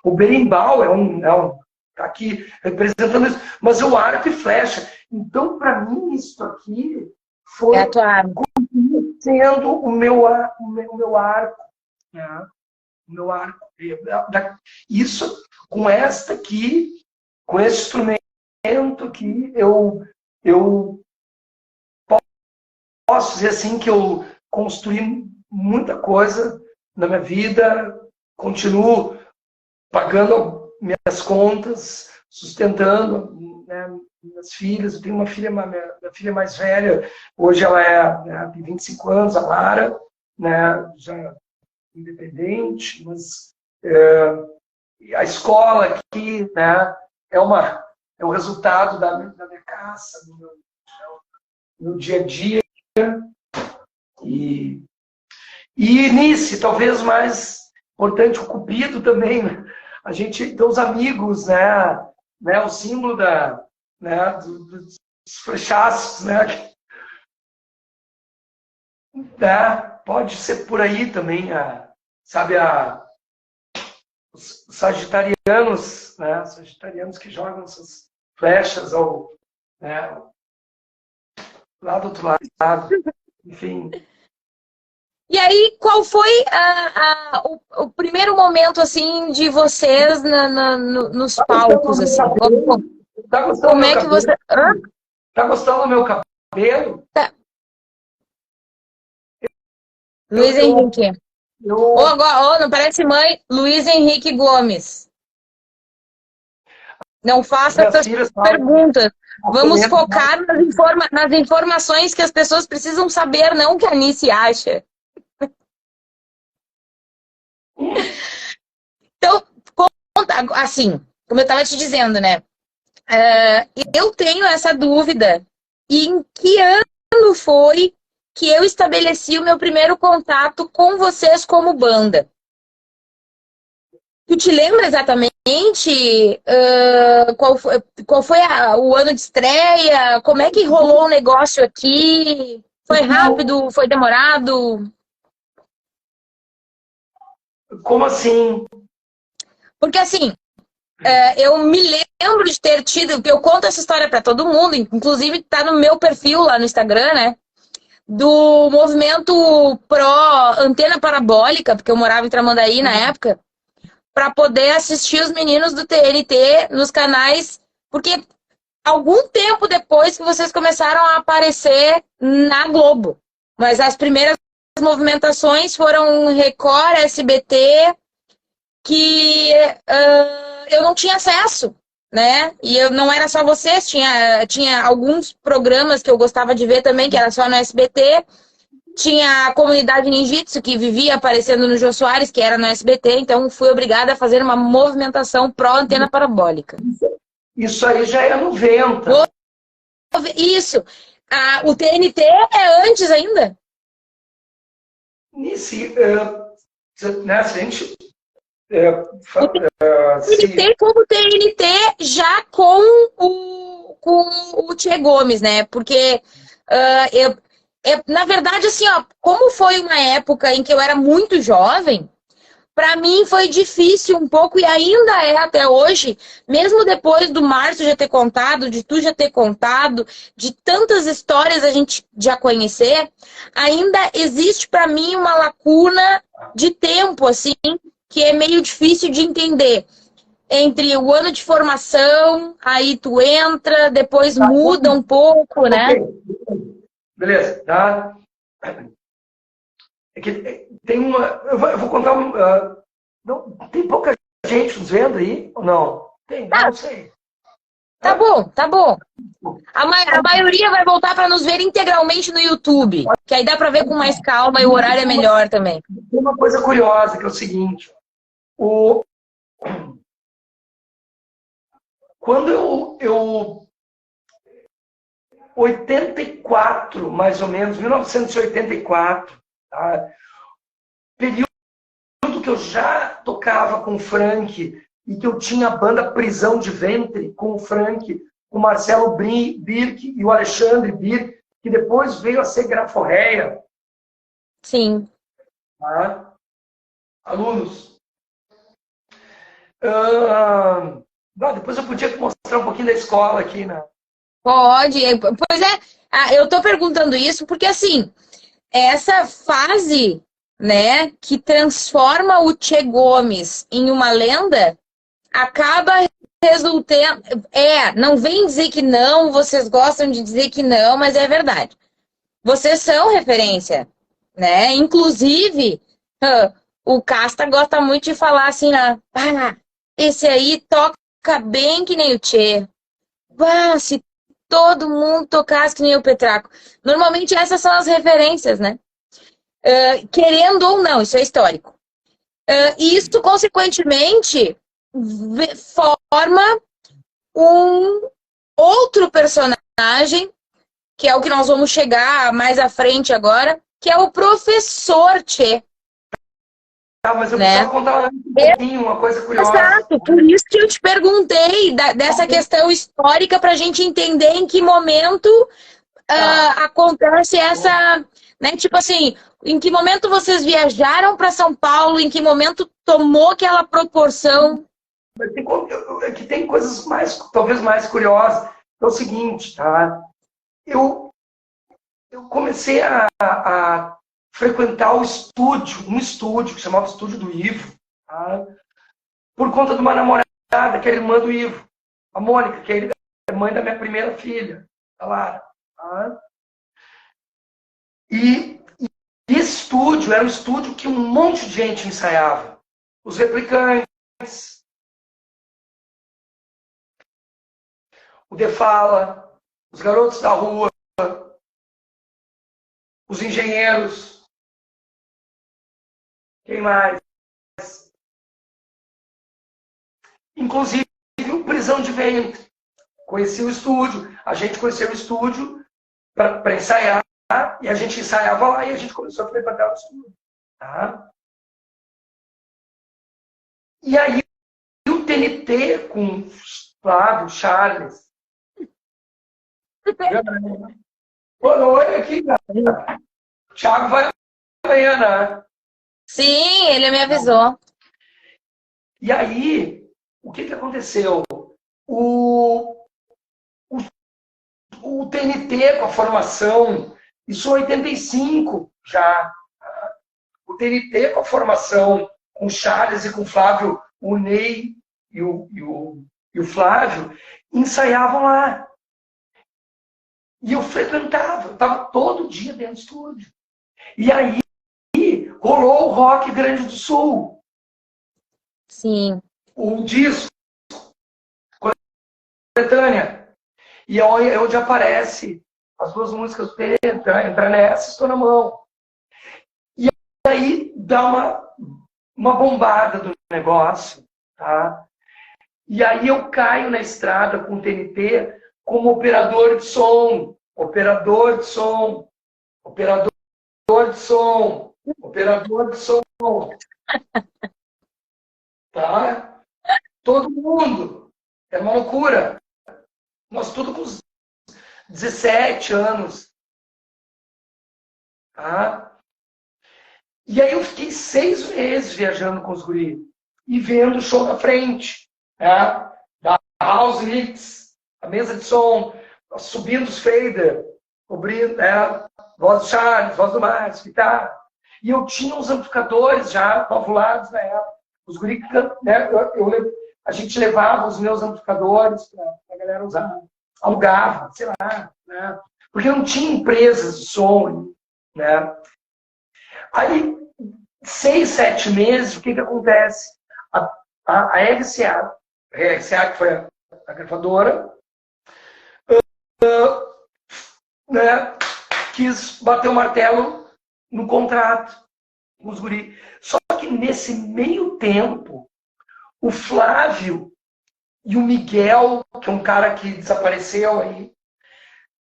O berimbau tá aqui representando isso, mas o arco e flecha. Então, para mim, isso aqui foi sendo o meu arco, né? O meu arco. Isso, com esta aqui, com esse instrumento aqui, eu posso dizer assim que eu construí muita coisa na minha vida, continuo pagando minhas contas, sustentando, né, minhas filhas. Eu tenho uma filha, minha filha mais velha, hoje ela tem 25 anos, a Lara, né, já independente, mas a escola aqui, né, é o resultado da minha caça, do meu dia a dia. E nisso, talvez mais importante, o Cupido também, né? A gente tem os amigos, né, o símbolo dos flechaços, né? Pode ser por aí também, sabe, os sagitarianos, né? Os sagitarianos que jogam essas flechas né, lá do outro lado, enfim.
E aí, qual foi o primeiro momento, assim, de vocês nos palcos, assim?
Tá gostando
Como é que você...
Tá gostando do meu cabelo?
Tá. Luiz Henrique. Não parece mãe? Luiz Henrique Gomes. Não faça essas perguntas. Vamos focar nas informações que as pessoas precisam saber, não o que a Anice acha. Então, assim, como eu estava te dizendo, né? Eu tenho essa dúvida. Em que ano foi que eu estabeleci o meu primeiro contato com vocês como banda? Tu te lembra exatamente qual foi o ano de estreia? Como é que rolou o negócio aqui? Foi rápido? Foi demorado?
Como assim?
Porque assim, eu me lembro de ter tido, eu conto essa história para todo mundo, inclusive tá no meu perfil lá no Instagram, né? Do movimento pró antena parabólica, porque eu morava em Tramandaí na época, para poder assistir os meninos do TNT nos canais, porque algum tempo depois que vocês começaram a aparecer na Globo. Mas as primeiras movimentações foram Record, SBT, que eu não tinha acesso, né? E eu não era só vocês, tinha alguns programas que eu gostava de ver também, que era só no SBT. Tinha a comunidade ninjitsu, que vivia aparecendo no Jô Soares, que era no SBT, então fui obrigada a fazer uma movimentação pró-antena parabólica.
Isso aí já é 90.
Isso. O TNT é antes ainda?
Se a gente...
TNT como TNT já com o Tchê Gomes, né? Porque na verdade, assim, ó, como foi uma época em que eu era muito jovem, para mim foi difícil um pouco, e ainda é até hoje, mesmo depois do Márcio já ter contado, de tu já ter contado, de tantas histórias a gente já conhecer, ainda existe para mim uma lacuna de tempo, assim, que é meio difícil de entender. Entre o ano de formação, aí tu entra, depois muda um pouco, né?
Beleza, tá? É que tem uma... Eu vou contar não, tem pouca gente nos vendo aí, ou não? Tem, não sei.
Tá bom, tá bom. A maioria vai voltar para nos ver integralmente no YouTube, que aí dá para ver com mais calma e o horário é melhor também.
Tem uma coisa curiosa, que é o seguinte. Quando eu 84, mais ou menos, 1984, tá? Período que eu já tocava com o Frank e que eu tinha a banda Prisão de Ventre com o Frank, o Marcelo Birk e o Alexandre Birk, que depois veio a ser Graforreia.
Sim.
Tá? Alunos. Depois eu podia mostrar um pouquinho da escola aqui, né?
Pode. Pois é, eu tô perguntando isso porque, assim, essa fase, né, que transforma o Tchê Gomes em uma lenda, acaba resultando... não vem dizer que não, vocês gostam de dizer que não, mas é verdade. Vocês são referência, né? Inclusive, o Casta gosta muito de falar assim, esse aí toca bem que nem o Tchê. Se todo mundo tocasse que nem o Petraco. Normalmente essas são as referências, né? Querendo ou não, isso é histórico. E isso, consequentemente, forma um outro personagem, que é o que nós vamos chegar mais à frente agora, que é o professor Tchê.
Mas eu preciso contar um pouquinho, uma coisa curiosa.
Exato, por isso que eu te perguntei dessa questão histórica, para a gente entender em que momento acontece essa... Né, tipo assim, em que momento vocês viajaram para São Paulo, em que momento tomou aquela proporção?
Que tem coisas talvez mais curiosas. É o seguinte, tá? Eu comecei a frequentar um estúdio que chamava Estúdio do Ivo, tá? Por conta de uma namorada, que é a irmã do Ivo, a Mônica, que é a mãe da minha primeira filha, a Lara. Tá? E esse estúdio era um estúdio que um monte de gente ensaiava. Os Replicantes, o Defala, os Garotos da Rua, os Engenheiros. Quem mais? Inclusive o Prisão de Ventre. Conheci o estúdio. A gente conheceu o estúdio para ensaiar e a gente ensaiava lá e a gente começou a frequentar o estúdio. Tá? E aí o TNT com Flávio, Charles. Boa noite aqui, cara. O Thiago vai amanhã, né?
Sim, ele me avisou.
E aí, o que aconteceu? O, o TNT com a formação, isso em 85 já. O TNT com a formação, com o Charles e com o Flávio, o Ney e o Flávio, ensaiavam lá. E eu frequentava, eu estava todo dia dentro do estúdio. E aí rolou o Rock Grande do Sul.
Sim.
O disco, coletânea. E é onde aparece as duas músicas do TNT, Entra Nessa, Estou na Mão. E aí dá uma bombada do negócio, tá? E aí eu caio na estrada com o TNT como operador de som, operador de som, operador de som, operador de som. Tá? Todo mundo. É uma loucura. Nós tudo com 17 anos. Tá? E aí eu fiquei 6 meses viajando com os guris e vendo o show na frente. Tá? Da House Hits, a mesa de som, subindo os fader, cobrindo, voz do Charles, voz do Márcio, guitarra. E eu tinha uns amplificadores já valvulados na época. Os guris, né, a gente levava os meus amplificadores para a galera usar, alugava, sei lá, né? Porque não tinha empresas de som, né? Aí, 6, 7 meses, o que acontece? A RCA, que foi a gravadora, né, quis bater o martelo no contrato com os guris. Só que nesse meio tempo, o Flávio e o Miguel, que é um cara que desapareceu aí,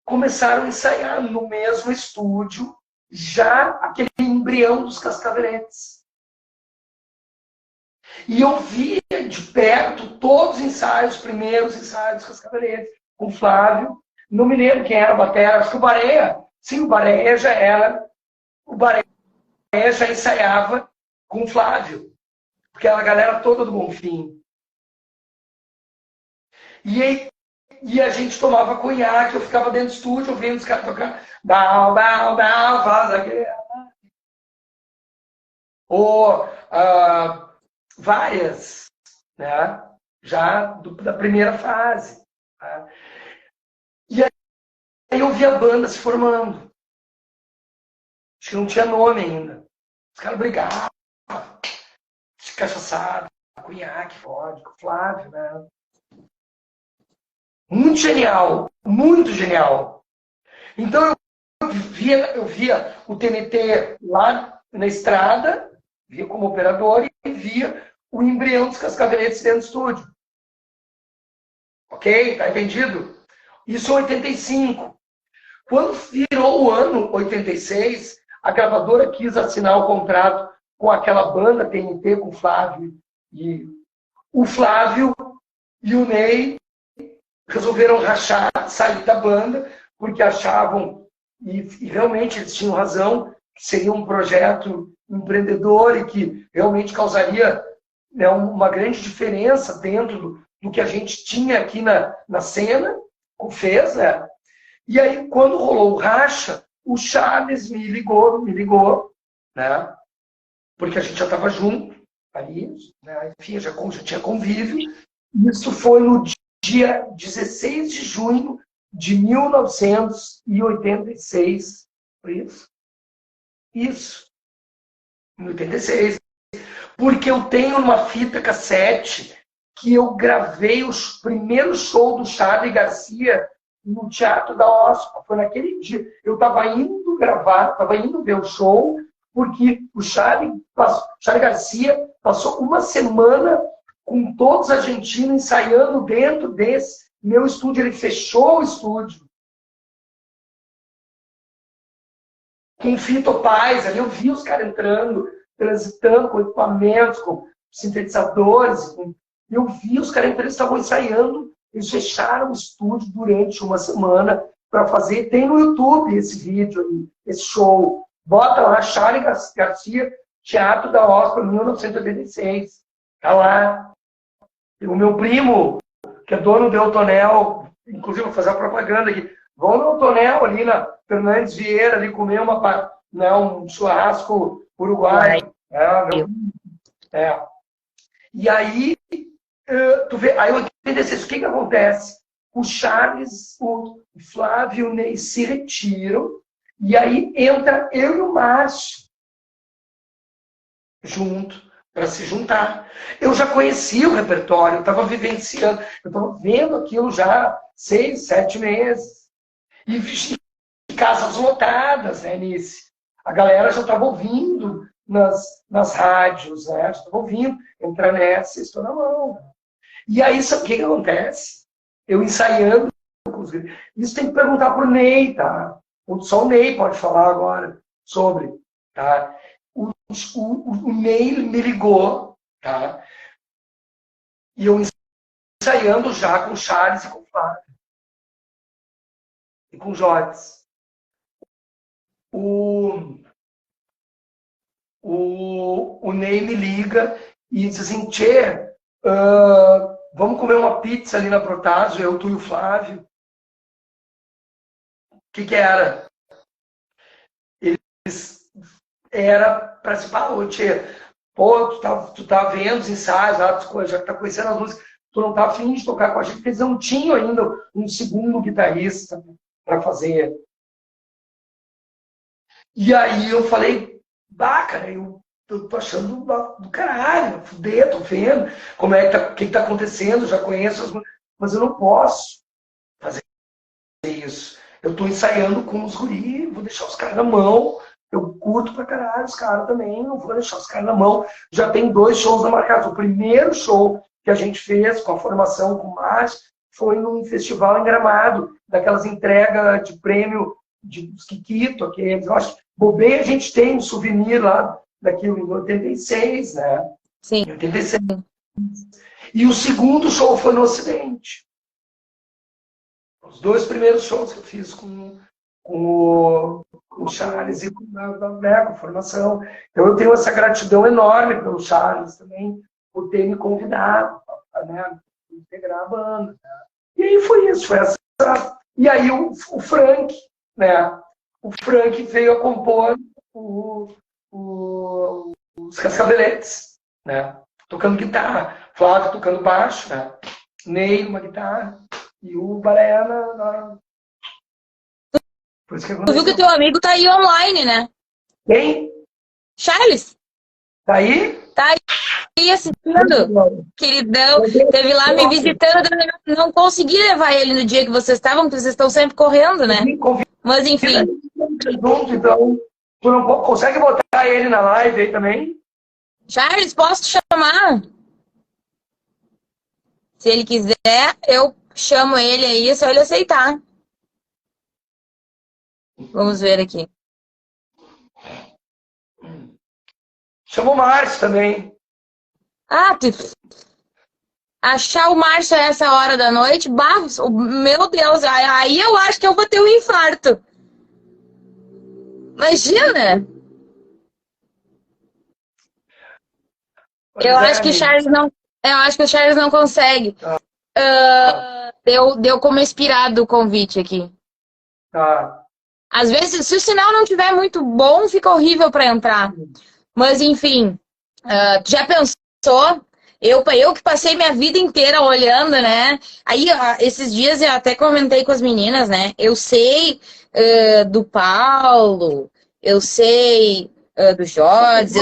começaram a ensaiar no mesmo estúdio, já aquele embrião dos Cascaveletes. E eu via de perto todos os ensaios, os primeiros ensaios dos Cascaveletes, com o Flávio. Não me lembro quem era a batera, acho que o Bareia. Sim, o Bareia já era. O Bareia já ensaiava com o Flávio. Porque era a galera toda do Bonfim. E a gente tomava cunhaque, eu ficava dentro do estúdio, ouvindo os caras tocando. Dau, dau, dau, faz aquele. Ou várias, né? Já da primeira fase. Tá? E aí eu vi a banda se formando. Acho que não tinha nome ainda. Os caras brigavam, cachaçado, cunhaque, vodka, Flávio, né? Muito genial, muito genial. Então eu via o TNT lá na estrada, via como operador e via o embrião dos Cascaveletes dentro do estúdio. Ok? Tá entendido? Isso em 85. Quando virou o ano 86, a gravadora quis assinar o contrato com aquela banda TNT, com o Flávio. E o Flávio e o Ney resolveram rachar, sair da banda, porque achavam, e realmente eles tinham razão, que seria um projeto empreendedor e que realmente causaria, né, uma grande diferença dentro do que a gente tinha aqui na cena, fez, né? E aí, quando rolou o racha, o Charles me ligou, né? Porque a gente já estava junto ali, né? Enfim, já tinha convívio. Isso foi no dia 16 de junho de 1986. Foi isso? Isso. Em 86. Porque eu tenho uma fita cassete que eu gravei o primeiro show do Charlie Garcia no Teatro da OSPA. Foi naquele dia. Eu estava indo gravar, estava indo ver o show, porque o Charlie Garcia passou uma semana com todos os argentinos ensaiando dentro desse meu estúdio. Ele fechou o estúdio. com Fitopaz, ali eu vi os caras entrando, transitando com equipamentos, com sintetizadores, e eu vi os caras entrando, eles estavam ensaiando, eles fecharam o estúdio durante uma semana para fazer, tem no YouTube esse vídeo aí, esse show, bota lá, Charles Garcia, Teatro da Oscar, 1986, tá lá. O meu primo, que é dono do Eutonel, inclusive vou fazer a propaganda aqui, vão no Eutonel ali na Fernandes Vieira, ali comer um churrasco uruguaio. E aí, tu vê, aí eu entendi o que acontece? O Charles, o Flávio e o Ney se retiram, e aí entra eu e o Márcio junto, para se juntar. Eu já conhecia o repertório, eu estava vivenciando, eu estava vendo aquilo já 6, 7 meses. E casas lotadas, né, Nice? A galera já estava ouvindo nas rádios, né? Já estava ouvindo, entrar nessa, estou na mão. E aí, sabe o que acontece? Eu ensaiando com os... Isso tem que perguntar para o Ney, tá? Só o Ney pode falar agora sobre, tá? O Ney me ligou, tá? E eu ensaiando já com o Charles e com o Flávio. E com o Jodes. O Ney me liga e diz assim, Tchê, vamos comer uma pizza ali na Protásio, eu, tu e o Flávio. O que era? Era para se falar, Tchê, pô, tu tá vendo os ensaios, já que tá conhecendo as músicas, tu não tá afim de tocar com a gente, porque eles não tinham ainda um segundo guitarrista para fazer. E aí eu falei, cara, eu tô achando do caralho, fuder, tô vendo como é que o que tá acontecendo, já conheço as músicas, mas eu não posso fazer isso. Eu tô ensaiando com os guris, vou deixar os caras na mão, eu curto pra caralho os caras também, não vou deixar os caras na mão. Já tem 2 shows na marcação. O primeiro show que a gente fez com a formação com o Márcio foi num festival em Gramado, daquelas entregas de prêmio dos Kikito, aqueles. Eu acho que bobeia a gente tem um souvenir lá daquilo em 86, né?
Sim.
Em 86. E o segundo show foi no Ocidente. Os 2 primeiros shows que eu fiz com o Charles e com a formação. Então eu tenho essa gratidão enorme pelo Charles também, por ter me convidado para, né, integrar a banda. E aí foi isso, foi essa. E aí o Frank, né? O Frank veio a compor os Cascabeletes, né? Tocando guitarra, Flávio tocando baixo, né? Ney uma guitarra e o Baiana. Por isso que
Tu viu que teu amigo tá aí online, né?
Quem?
Charles.
Tá aí?
Tá aí assistindo. Queridão. Teve lá me visitando. Eu não consegui levar ele no dia que vocês estavam, porque vocês estão sempre correndo, né? Mas enfim.
Então, tu não consegue botar ele na live aí também?
Charles, posso te chamar? Se ele quiser, eu chamo ele aí, é só ele aceitar. Vamos ver aqui.
Chama o Márcio também.
Achar o Márcio a essa hora da noite, meu Deus, aí eu acho que eu vou ter um infarto. Imagina! Eu acho que o Charles não consegue. Deu como expirado o convite aqui.
Tá.
Às vezes, se o sinal não estiver muito bom, fica horrível para entrar. Mas, enfim, tu já pensou? Eu que passei minha vida inteira olhando, né? Aí, esses dias eu até comentei com as meninas, né? Eu sei do Paulo, eu sei do Jorge,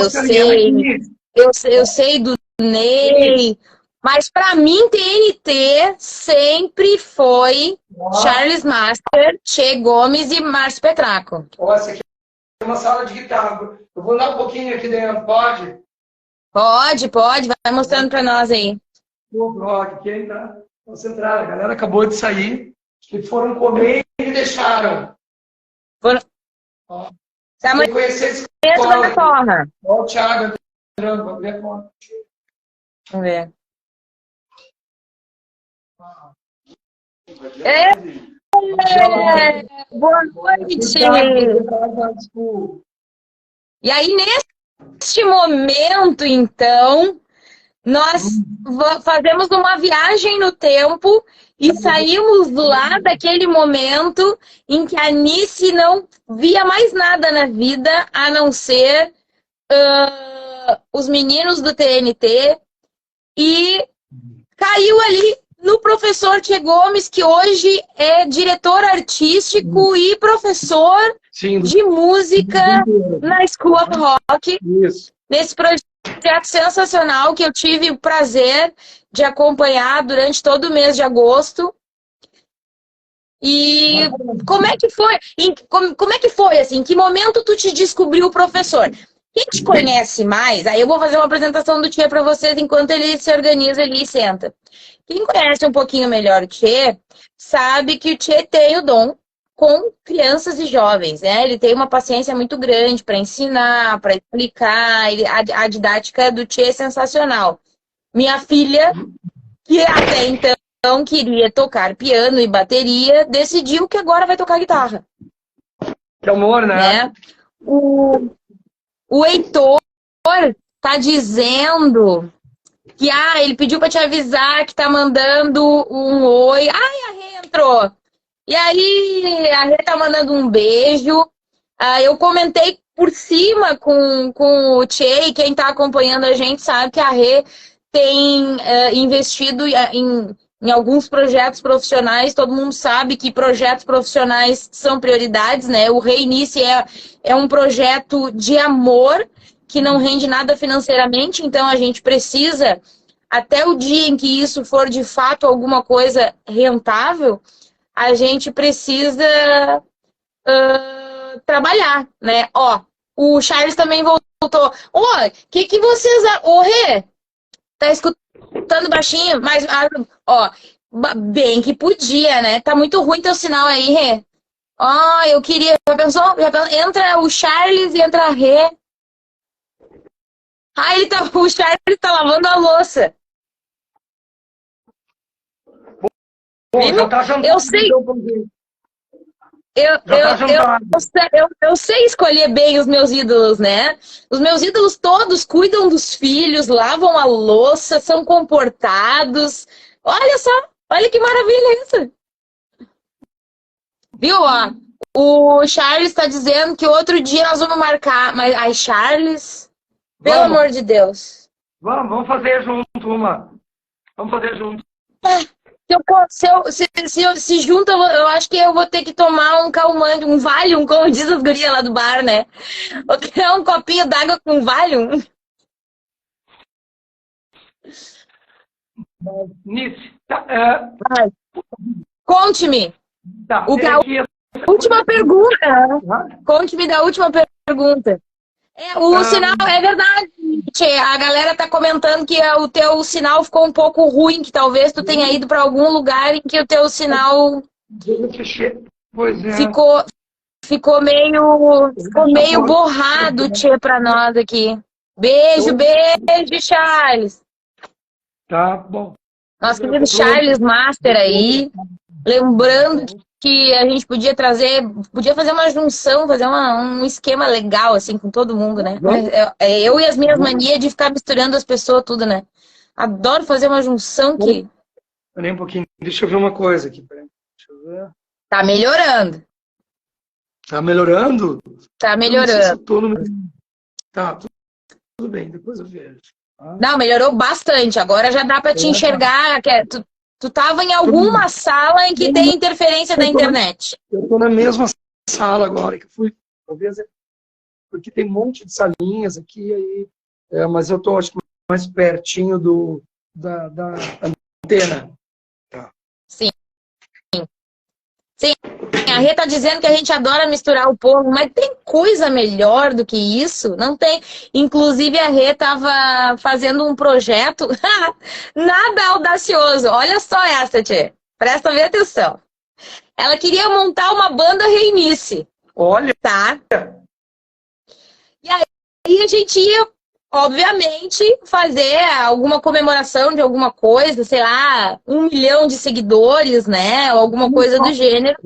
eu sei do Ney, mas para mim TNT sempre foi Charles Master, Tchê Gomes e Márcio Petraco.
Essa aqui é uma sala de guitarra. Eu vou dar um pouquinho aqui dentro, pode?
Pode, vai mostrando para nós aí.
O blog, que ainda concentrado. A galera acabou de sair, que foram comer e deixaram.
Tá
Tem que conhecer esse
mesmo
colo
na
aqui.
torra.
Ó o Thiago entrando, vamos ver a foto.
Vamos ver. É, boa noite! E aí, neste momento, então, nós fazemos uma viagem no tempo e saímos lá daquele momento em que a Nice não via mais nada na vida a não ser os meninos do TNT e caiu ali no professor Tchê Gomes, que hoje é diretor artístico e professor de música na School of Rock.
Isso.
Nesse projeto sensacional que eu tive o prazer de acompanhar durante todo o mês de agosto. E como é que foi? Como é que foi, assim? Em que momento tu te descobriu o professor? Quem te conhece mais, aí eu vou fazer uma apresentação do Tchê para vocês enquanto ele se organiza ali e senta. Quem conhece um pouquinho melhor o Tchê, sabe que o Tchê tem o dom com crianças e jovens, né? Ele tem uma paciência muito grande para ensinar, para explicar, a didática do Tchê é sensacional. Minha filha, que até então queria tocar piano e bateria, decidiu que agora vai tocar guitarra.
Que amor, né?
O Heitor tá dizendo que ele pediu para te avisar que tá mandando um oi. Ai, a Rê entrou. E aí, a Rê tá mandando um beijo. Eu comentei por cima com o Tchê, e quem tá acompanhando a gente sabe que a Rê tem investido em alguns projetos profissionais. Todo mundo sabe que projetos profissionais são prioridades, né? O Reinice é um projeto de amor que não rende nada financeiramente, então a gente precisa, até o dia em que isso for de fato alguma coisa rentável, a gente precisa trabalhar, né? Ó, o Charles também voltou. Que vocês... Rê, tá escutando baixinho? Mas, bem que podia, né? Tá muito ruim teu sinal aí, Rê. Eu queria... Já pensou? Entra o Charles e entra a Rê. O Charles tá lavando a louça.
Já tá jantando.
Eu sei... Eu sei escolher bem os meus ídolos, né? Os meus ídolos todos cuidam dos filhos, lavam a louça, são comportados. Olha só, olha que maravilha isso. Viu, ó? O Charles está dizendo que outro dia nós vamos marcar. Mas, Charles, pelo amor de Deus.
Vamos fazer junto uma. Vamos fazer junto.
Se junta, eu acho que eu vou ter que tomar um calmante, um Valium, como diz as gurias lá do bar, né? Vou querer um copinho d'água com Valium.
Nice.
Conte-me.
Tá,
última pergunta. Conte-me da última pergunta. O sinal, é verdade, Tchê, a galera tá comentando que o teu sinal ficou um pouco ruim, que talvez tu tenha ido para algum lugar em que o teu sinal ficou meio borrado, Tchê, para nós aqui. Beijo, Charles.
Tá bom.
Nosso querido Charles Master aí, lembrando que a gente podia fazer uma junção, fazer um esquema legal, assim, com todo mundo, né? Eu e as minhas manias de ficar misturando as pessoas, tudo, né? Adoro fazer uma junção que...
Peraí um pouquinho, deixa eu ver uma coisa aqui. Deixa eu ver.
Tá melhorando.
Tá melhorando?
Tá melhorando.
Tá, tudo bem, depois eu vejo.
Não, melhorou bastante. Agora já dá pra te enxergar. Tu tava em alguma sala em que tem interferência da internet.
Eu tô na mesma sala agora, que fui, talvez, porque tem um monte de salinhas aqui, aí, mas eu tô, acho que, mais pertinho da antena. Tá.
Sim. A Rê tá dizendo que a gente adora misturar o povo, mas tem coisa melhor do que isso? Não tem. Inclusive, a Rê tava fazendo um projeto nada audacioso. Olha só essa, Tchê. Presta bem atenção. Ela queria montar uma banda Reinice.
Olha!
Tá? E a gente ia, obviamente, fazer alguma comemoração de alguma coisa, sei lá, 1 milhão de seguidores, né? Ou alguma coisa do gênero.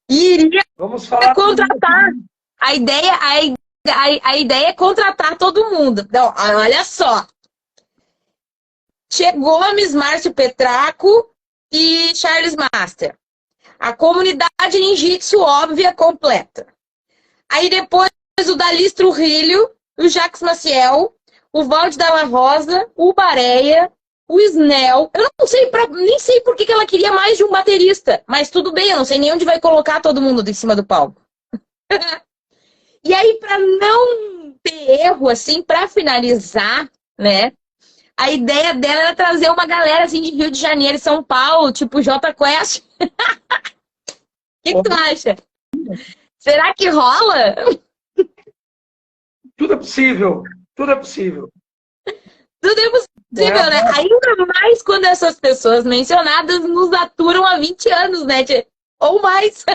E iria
Vamos falar
contratar. A ideia é contratar todo mundo. Então, olha só. Che Gomes, Márcio Petraco e Charles Master. A comunidade ninjitsu óbvia completa. Aí depois o Dalis Trujillo, o Jacques Maciel, o Valde Dalla Rosa, o Bareia, o Snell. Eu não sei, nem sei por que ela queria mais de um baterista, mas tudo bem, eu não sei nem onde vai colocar todo mundo em cima do palco. E aí, para não ter erro, assim, para finalizar, né? A ideia dela era trazer uma galera assim de Rio de Janeiro e São Paulo, tipo Jota Quest. O que tu acha? Será que rola?
Tudo é possível. Tudo é possível.
Tudo é possível, né? Ainda mais quando essas pessoas mencionadas nos aturam há 20 anos, né? Ou mais.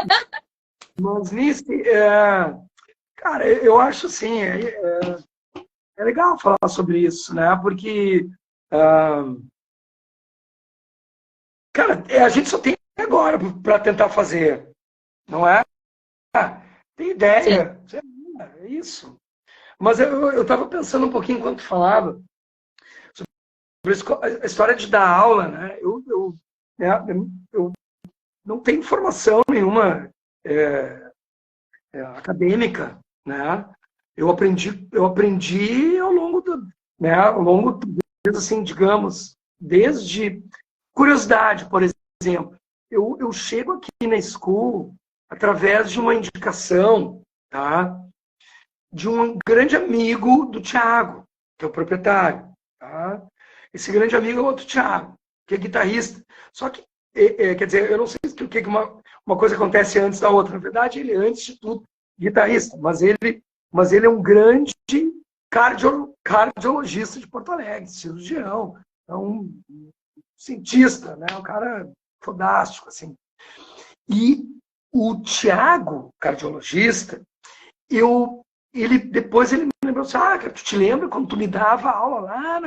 Mas, Nice, cara, eu acho assim, é legal falar sobre isso, né? Porque, cara, a gente só tem agora para tentar fazer, não é? Tem ideia, é isso. Mas eu estava pensando um pouquinho enquanto falava sobre a história de dar aula, né? Eu não tenho formação nenhuma acadêmica, né? Eu aprendi ao longo assim, digamos, desde curiosidade, por exemplo. Eu chego aqui na School através de uma indicação, tá? De um grande amigo do Thiago, que é o proprietário, tá? Esse grande amigo é o outro Thiago, que é guitarrista. Só que, quer dizer, eu não sei o que uma coisa acontece antes da outra. Na verdade, ele é, antes de tudo, guitarrista, mas ele é um grande cardiologista de Porto Alegre, cirurgião, é um cientista, né? Um cara fodástico, assim. E o Thiago, cardiologista, depois ele me lembrou assim, cara, tu te lembra quando tu me dava aula lá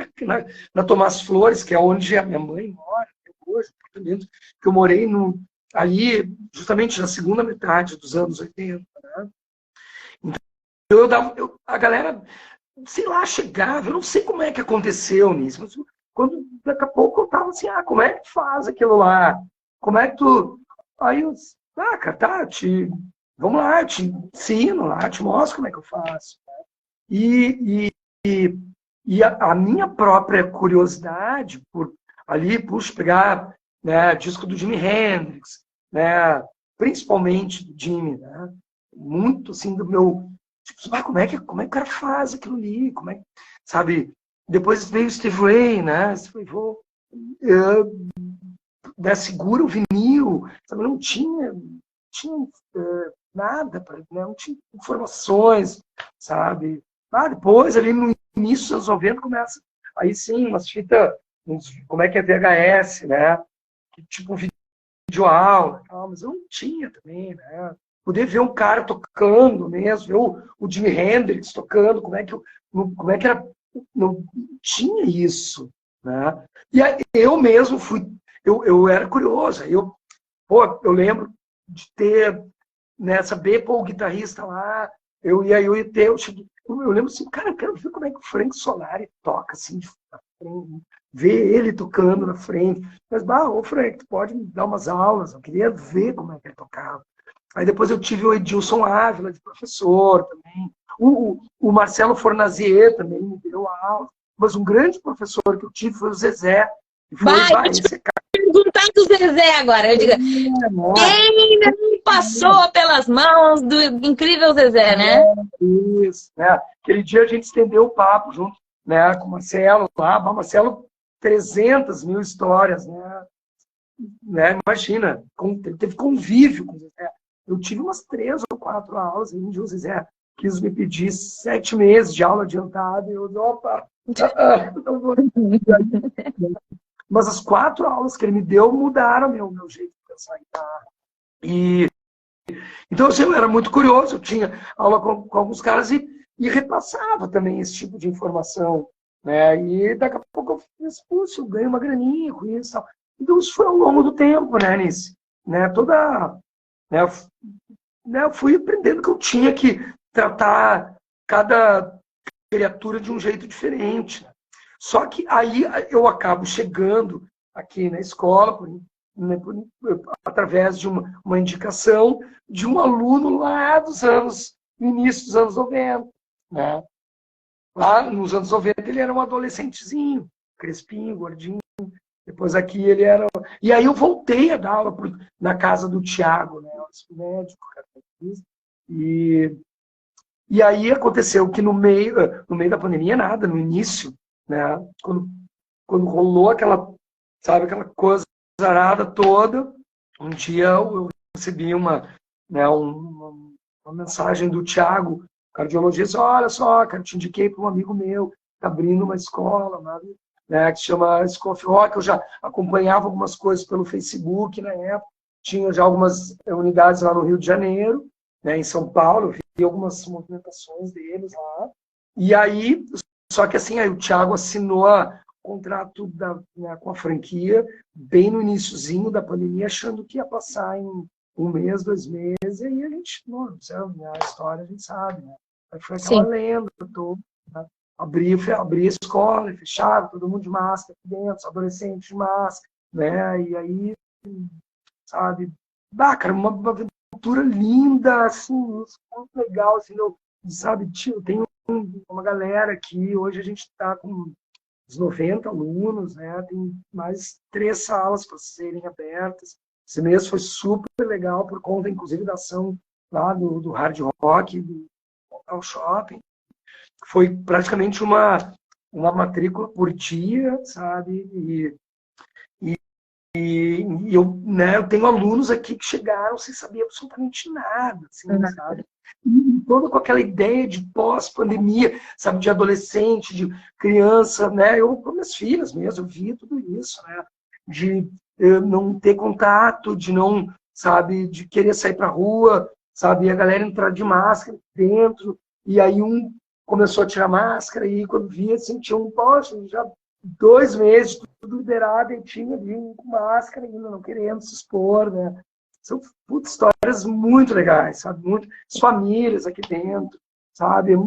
na Tomás Flores, que é onde a minha mãe mora, hoje, que eu morei ali justamente na segunda metade dos anos 80, né? Então a galera, sei lá, chegava, eu não sei como é que aconteceu nisso, mas quando daqui a pouco eu tava assim, como é que faz aquilo lá? Como é que tu... Aí eu, cara, tá, vamos lá, eu te ensino lá, te mostro como é que eu faço. E a minha própria curiosidade por ali, puxa, pegar, né, disco do Jimi Hendrix, né, principalmente do Jimi, né, muito assim do meu, tipo, como é que o cara faz aquilo ali, sabe? Depois veio o Steve Ray, né, né, segura o vinil, sabe? Não tinha nada, né? Não tinha informações, sabe? Depois, ali no início dos anos 90, começa, aí sim, umas fitas, como é que é VHS, né? Tipo videoaula, mas eu não tinha também, né? Poder ver um cara tocando mesmo, ver o Jimi Hendrix tocando, como é que era, não tinha isso, né? E aí, eu mesmo eu era curioso, eu lembro de ter, né, saber, o guitarrista lá, eu ia ter, eu lembro assim, cara, eu quero ver como é que o Frank Solari toca, assim, ver ele tocando na frente. Mas, ô Frank, tu pode me dar umas aulas, eu queria ver como é que ele tocava. Aí depois eu tive o Edilson Ávila de professor também, o Marcelo Fornazier também me deu aula, mas um grande professor que eu tive foi o Zezé.
Esse cara... perguntar do Zezé agora. Eu digo, quem não passou pelas mãos do incrível Zezé, né?
Isso, né? Aquele dia a gente estendeu o papo junto, né, com o Marcelo lá. Marcelo, 300 mil histórias, né? Imagina, teve convívio com o Zezé. Eu tive umas 3 ou 4 aulas, e o Zezé quis me pedir 7 meses de aula adiantada, e eu, opa, não vou. Mas as 4 aulas que ele me deu mudaram meu jeito de pensar em guitarra. Então, assim, eu era muito curioso, eu tinha aula com alguns caras e e repassava também esse tipo de informação, né? E daqui a pouco eu fiz, putz, eu ganho uma graninha com isso e tal. Então isso foi ao longo do tempo, né, Nice? Né, eu fui aprendendo que eu tinha que tratar cada criatura de um jeito diferente. Só que aí eu acabo chegando aqui na escola através de uma indicação de um aluno lá no início dos anos 90. Né? Lá nos anos 90 ele era um adolescentezinho, crespinho, gordinho. Depois aqui ele era... E aí eu voltei a dar aula na casa do Tiago, né? O médico, e aí aconteceu que no meio da pandemia, nada, no início, né? Quando rolou aquela, sabe, aquela coisa arada toda, um dia eu recebi uma mensagem do Tiago, cardiologista: olha só, cara, te indiquei para um amigo meu, tá abrindo uma escola, né, que se chama Scoff Rock. Eu já acompanhava algumas coisas pelo Facebook na época, tinha já algumas unidades lá no Rio de Janeiro, né, em São Paulo, eu vi algumas movimentações deles lá. E aí, só que assim, aí o Thiago assinou o contrato né, com a franquia bem no iniciozinho da pandemia, achando que ia passar em 1 mês, 2 meses, e aí a gente, a história a gente sabe, né? Aí foi aquela lenda toda, né? Abri a escola, fechava, todo mundo de máscara aqui dentro, os adolescentes de máscara, né? E aí, sabe, cara, uma aventura linda, assim, muito legal, assim, sabe, tio, tem uma galera aqui, hoje a gente está com uns 90 alunos, né? Tem mais 3 salas para serem abertas. Esse mês foi super legal, por conta, inclusive, da ação lá do Hard Rock, do Local Shopping. Foi praticamente uma matrícula por dia, sabe? E eu tenho alunos aqui que chegaram sem saber absolutamente nada, assim, sabe? E toda com aquela ideia de pós-pandemia, sabe? De adolescente, de criança, né? Eu, com minhas filhas mesmo, eu vi tudo isso, né? De não ter contato, de não, sabe? De querer sair pra rua, sabe? E a galera entrar de máscara dentro, e aí um começou a tirar máscara, e quando via, sentia poxa, já 2 meses, tudo liberado, e tinha ali com máscara ainda, não querendo se expor, né? São histórias muito legais, sabe? As famílias aqui dentro, sabe? É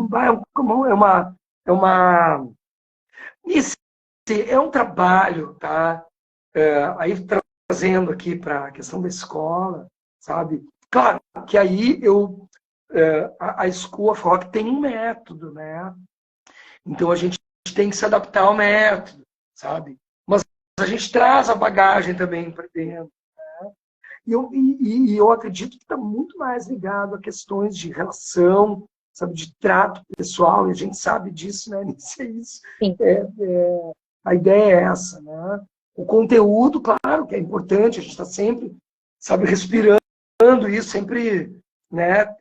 um trabalho, tá? Aí trazendo aqui para a questão da escola, sabe? Claro que aí a School of Rock tem um método, né? Então a gente tem que se adaptar ao método, sabe? Mas a gente traz a bagagem também para dentro. Né? E eu acredito que está muito mais ligado a questões de relação, sabe, de trato pessoal, e a gente sabe disso, né? Isso é isso. A ideia é essa, né? O conteúdo, claro, que é importante, a gente está sempre, sabe, respirando isso, sempre, né?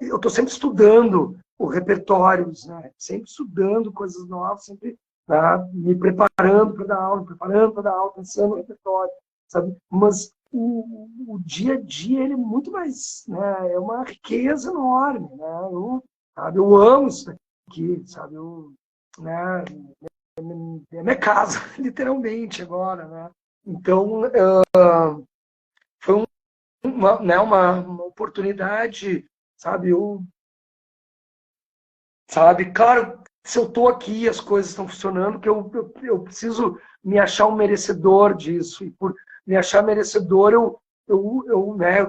Eu estou sempre estudando o repertório, né? Sempre estudando coisas novas, sempre, tá? Me preparando para dar aula, pensando no repertório, sabe? Mas o dia a dia ele é muito mais, né? É uma riqueza enorme, né? Eu amo isso aqui, sabe? Né? É minha casa, literalmente agora, né? Então foi uma oportunidade, sabe? Sabe, claro, se eu estou aqui, as coisas estão funcionando, que eu preciso me achar um merecedor disso. E por me achar merecedor, eu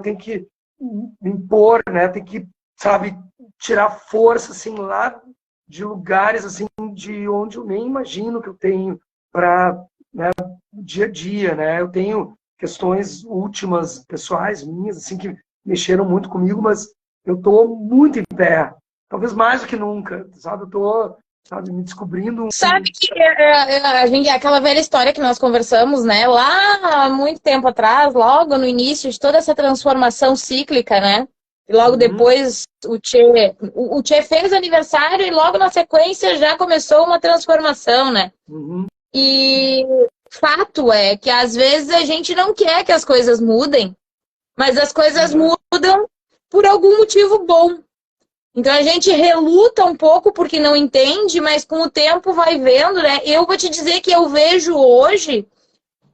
tenho que me impor, né? Tenho que, sabe, tirar força, assim, lá de lugares, assim, de onde eu nem imagino que eu tenho para, né, o dia a dia, né? Eu tenho questões últimas, pessoais minhas, assim, que mexeram muito comigo, mas eu estou muito em pé. Talvez mais do que nunca, sabe? Eu tô, sabe, me descobrindo.
Sabe que aquela velha história que nós conversamos, né? Lá há muito tempo atrás, logo no início de toda essa transformação cíclica, né? E logo depois o Tchê fez aniversário e logo na sequência já começou uma transformação, né? E fato é que às vezes a gente não quer que as coisas mudem, mas as coisas mudam por algum motivo bom. Então a gente reluta um pouco porque não entende, mas com o tempo vai vendo, né? Eu vou te dizer que eu vejo hoje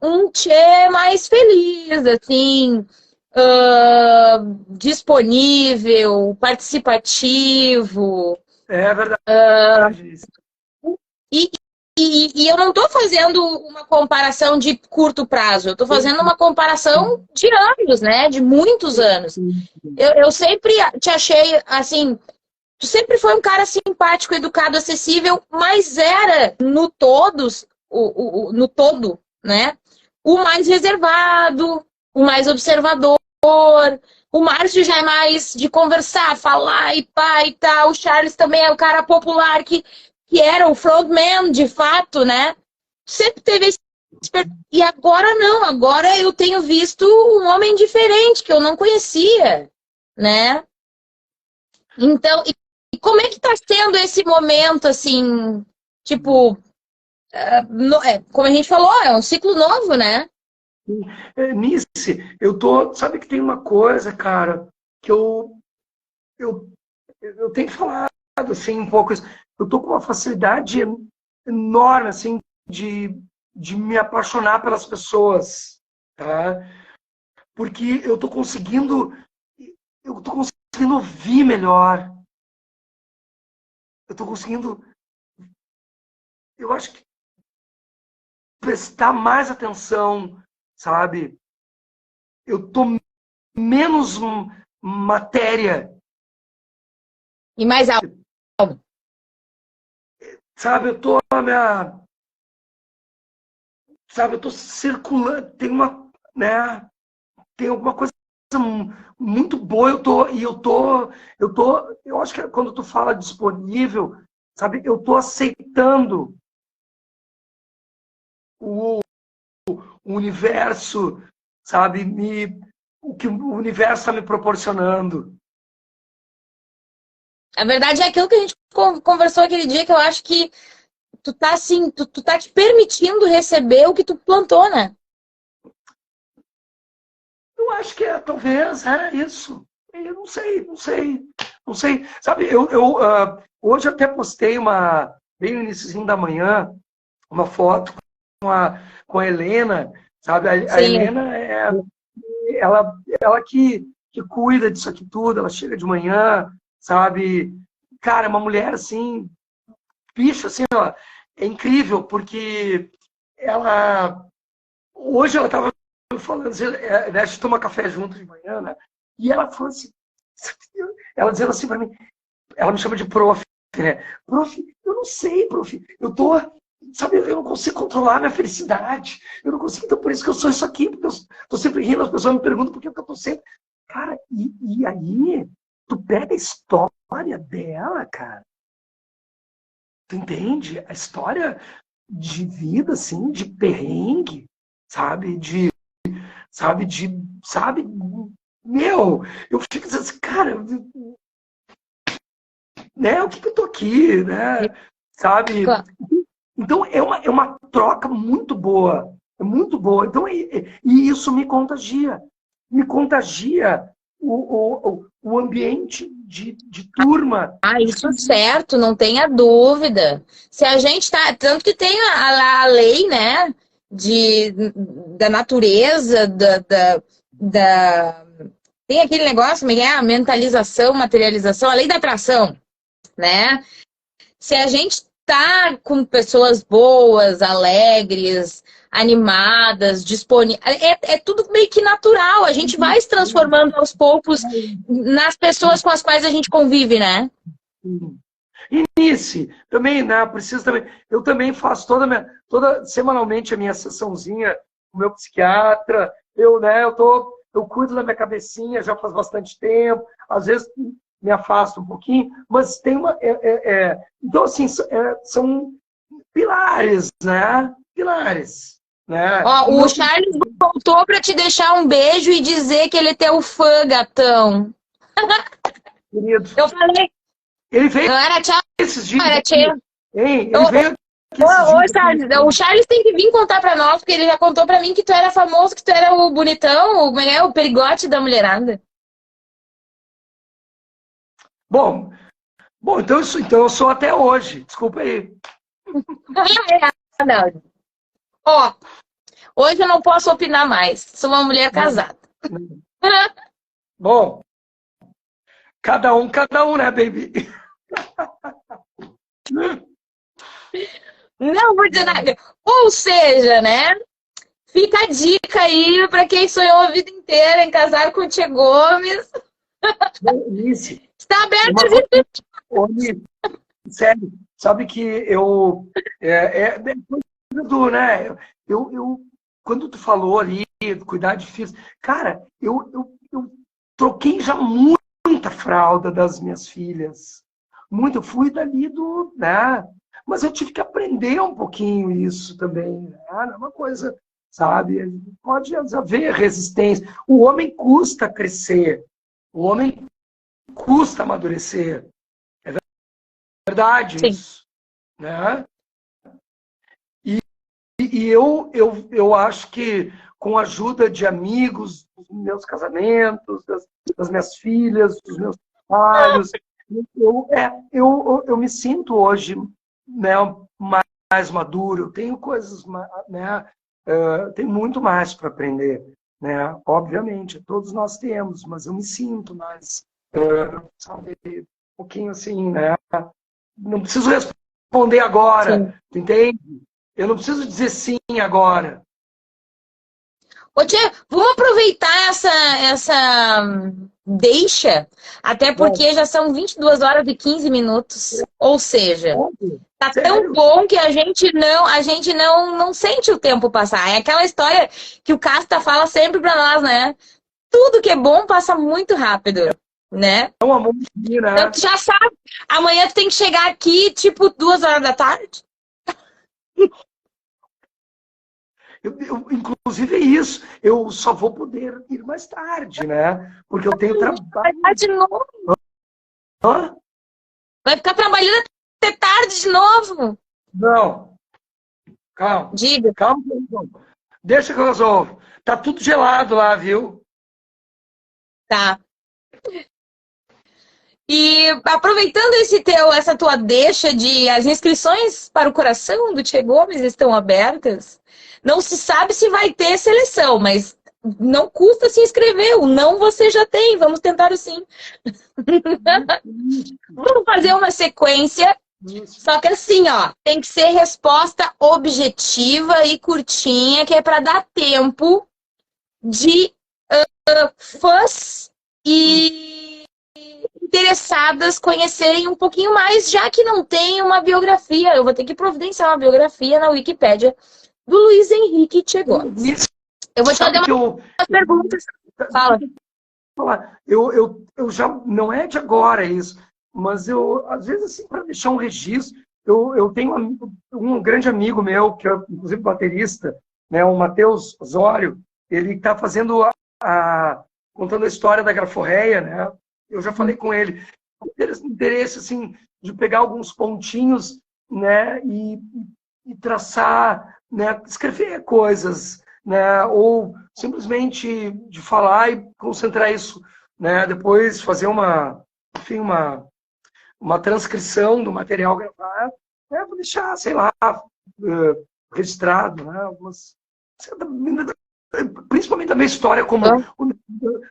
um Tchê mais feliz, assim, disponível, participativo.
É verdade.
E, e eu não estou fazendo uma comparação de curto prazo, eu estou fazendo uma comparação de anos, né? De muitos anos. Eu sempre te achei, assim, tu sempre foi um cara simpático, educado, acessível, mas era, no todos, no todo, né? O mais reservado, o mais observador. O Márcio já é mais de conversar, falar e pá e tal. O Charles também é o cara popular que era o frontman, de fato, né? Sempre teve esse... E agora não, agora eu tenho visto um homem diferente, que eu não conhecia, né? Então, e como é que tá sendo esse momento, assim, tipo, como a gente falou, é um ciclo novo, né?
Nice, eu tô. Sabe que tem uma coisa, cara, que eu, eu tenho falado assim, um pouco isso. Eu tô com uma facilidade enorme, assim, de me apaixonar pelas pessoas, tá? Porque eu tô conseguindo ouvir melhor. Eu tô conseguindo, eu acho que prestar mais atenção, sabe? Eu tô menos matéria,
E mais alto.
sabe? Sabe, eu tô circulando, né? Tem alguma coisa muito boa, eu acho que quando tu fala disponível, sabe? Eu tô aceitando o, o universo, sabe? O que o universo está me proporcionando.
A verdade é aquilo que a gente conversou aquele dia, que eu acho que tu tá assim, tu tá te permitindo receber o que tu plantou, né?
Eu acho que talvez, é isso. Eu não sei. Sabe, hoje eu até postei bem no iníciozinho da manhã, uma foto com a Helena, sabe? A
Sim.
Helena ela que cuida disso aqui tudo, ela chega de manhã, sabe? Cara, é uma mulher assim, bicho, assim, ó, é incrível, porque hoje ela estava falando, né, a gente toma café junto de manhã, né? E ela falou assim, ela dizendo assim para mim, ela me chama de prof, né? Prof, eu não sei, prof, sabe, eu não consigo controlar a minha felicidade, eu não consigo, então por isso que eu sou isso aqui, porque eu tô sempre rindo, as pessoas me perguntam por que eu tô sempre... Cara, e aí, tu pega a história dela, cara, tu entende? A história de vida, assim, de perrengue, sabe? Sabe? Meu, eu fico dizendo assim, cara, né? O que que eu tô aqui, né? Sabe? Então, é uma troca muito boa. É muito boa. Então, e isso me contagia. Me contagia o ambiente de turma.
Ah, isso certo, não tenha dúvida. Se a gente tá. Tanto que tem a lei, né? Da natureza, tem aquele negócio, como é que é? A mentalização, materialização, a lei da atração, né? Se a gente tá com pessoas boas, alegres, animadas, disponíveis, é tudo meio que natural. A gente vai se transformando aos poucos nas pessoas com as quais a gente convive, né?
E nisso, também, né? Preciso também. Eu também faço toda semanalmente a minha sessãozinha com o meu psiquiatra. Eu cuido da minha cabecinha já faz bastante tempo. Às vezes me afasto um pouquinho, mas tem uma. Então, assim, são pilares, né? Pilares, né?
Ó, o Charles voltou para te deixar um beijo e dizer que ele é teu fã, gatão.
Querido.
Eu falei.
Ele veio
Não era tchau,
esses dias.
era tchau.
Hein? Ele veio aqui esses
Ô,
dias.
Charles, o Charles tem que vir contar pra nós, porque ele já contou pra mim que tu era famoso, que tu era o bonitão, o perigote da mulherada.
Bom, Bom, então eu sou até hoje. Desculpa aí.
Não. Ó, hoje eu não posso opinar mais. Sou uma mulher casada.
Bom, cada um, né, baby?
Não vou dizer nada. Ou seja, né? Fica a dica aí para quem sonhou a vida inteira em casar com o Tchê Gomes.
Isso.
Está aberto
Uma
as
coisa, sério, sabe que eu coisa do, né? Quando tu falou ali, cuidar de filhos, cara, eu troquei já muita fralda das minhas filhas. Muito, eu fui dali do, né? Mas eu tive que aprender um pouquinho isso também, né? Não é uma coisa, sabe? Pode haver resistência. O homem custa crescer, o homem custa amadurecer. Verdade
Sim.
isso, né? E eu acho que com a ajuda de amigos, dos meus casamentos, das minhas filhas, dos meus trabalhos, eu me sinto hoje, né, mais maduro. Eu tenho coisas, né, tenho muito mais para aprender, né? Obviamente, todos nós temos, mas eu me sinto mais, sabe, um pouquinho assim, né? Não preciso responder
Sim.
agora, entende? Eu não preciso dizer sim agora.
Ô, Tchê, vamos aproveitar essa deixa, até
Bom,
porque já são 22 horas e 15 minutos. Ou seja, tá tão
sério?
bom que a gente não sente o tempo passar. É aquela história que o Casta fala sempre para nós, né? Tudo que é bom passa muito rápido, né?
É um amor de mim,
Então,
né?
tu já sabe, amanhã tu tem que chegar aqui, tipo, 2 horas da tarde.
Inclusive é isso. Eu só vou poder ir mais tarde, né? Porque eu tenho
Vai
trabalho.
ficar de novo.
Hã?
Vai ficar trabalhando até tarde de novo.
Não, calma.
Diga.
Calma, deixa que eu resolvo. Tá tudo gelado lá, viu?
Tá. E aproveitando essa tua deixa de as inscrições para o coração do Tchê Gomes estão abertas, não se sabe se vai ter seleção, mas não custa se inscrever. O não você já tem. Vamos tentar o sim. Vamos fazer uma sequência. Só que assim, ó, tem que ser resposta objetiva e curtinha, que é para dar tempo de fãs e interessadas conhecerem um pouquinho mais, já que não tem uma biografia. Eu vou ter que providenciar uma biografia na Wikipédia do Luiz Henrique Tchê Gomes. Eu vou te fazer umas perguntas. Fala.
Eu já não é de agora isso, mas eu às vezes assim para deixar um registro, eu tenho um grande amigo meu que é inclusive baterista, né, o Matheus Osório, ele está fazendo contando a história da Graforreia, né? Eu já falei com ele, interesse assim de pegar alguns pontinhos, né, e traçar, né, escrever coisas, né, ou simplesmente de falar e concentrar isso, né, depois fazer enfim, uma transcrição do material gravado, né, para deixar, sei lá, registrado, né, principalmente da minha história como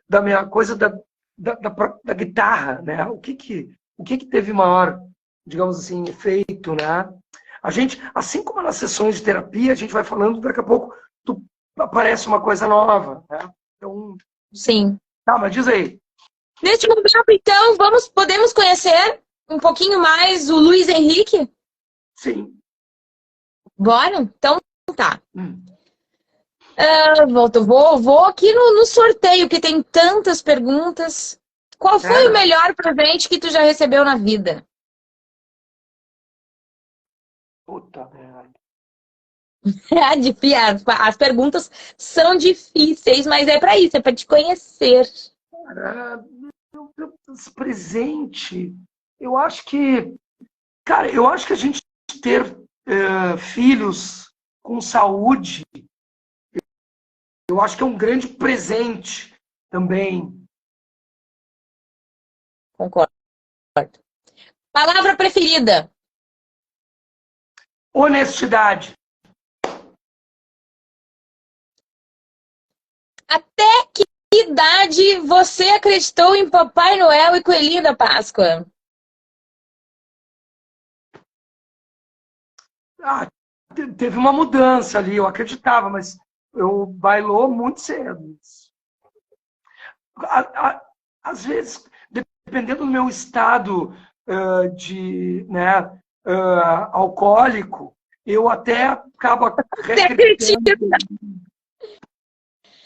da minha coisa da guitarra, né, o que teve maior, digamos assim, efeito, né? A gente, assim como nas sessões de terapia, a gente vai falando, daqui a pouco aparece uma coisa nova, né? Então,
Sim.
tá, mas diz aí.
Neste momento, então, podemos conhecer um pouquinho mais o Luiz Henrique?
Sim.
Bora? Então, tá. Vou aqui no sorteio, que tem tantas perguntas. Qual foi o melhor presente que tu já recebeu na vida?
Puta merda.
As perguntas são difíceis, mas é para isso, é para te conhecer.
Cara, esse presente, eu acho que, cara, eu acho que a gente ter filhos com saúde, eu acho que é um grande presente também.
Concordo. Palavra preferida.
Honestidade.
Até que idade você acreditou em Papai Noel e Coelhinho da Páscoa?
Teve uma mudança ali, eu acreditava, mas eu bailou muito cedo. Às vezes, dependendo do meu estado de, né, alcoólico, eu até acabo acreditando.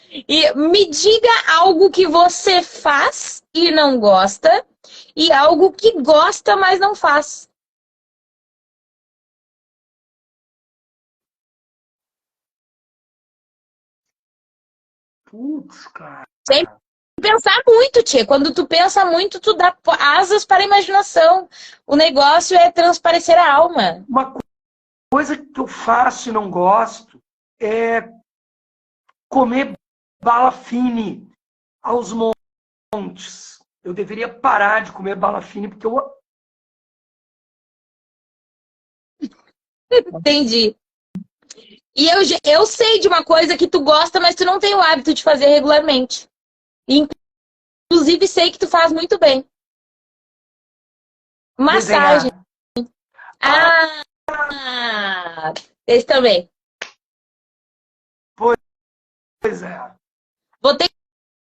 E me diga algo que você faz e não gosta, e algo que gosta, mas não faz.
Putz, cara.
Sem pensar muito, tia. Quando tu pensa muito, tu dá asas para a imaginação. O negócio é transparecer a alma.
Uma coisa que eu faço e não gosto é comer bala fine aos montes. Eu deveria parar de comer bala fine, porque eu...
Entendi. E eu sei de uma coisa que tu gosta, mas tu não tem o hábito de fazer regularmente. Inclusive, sei que tu faz muito bem. Massagem.
Desenhar.
Esse também.
Pois é.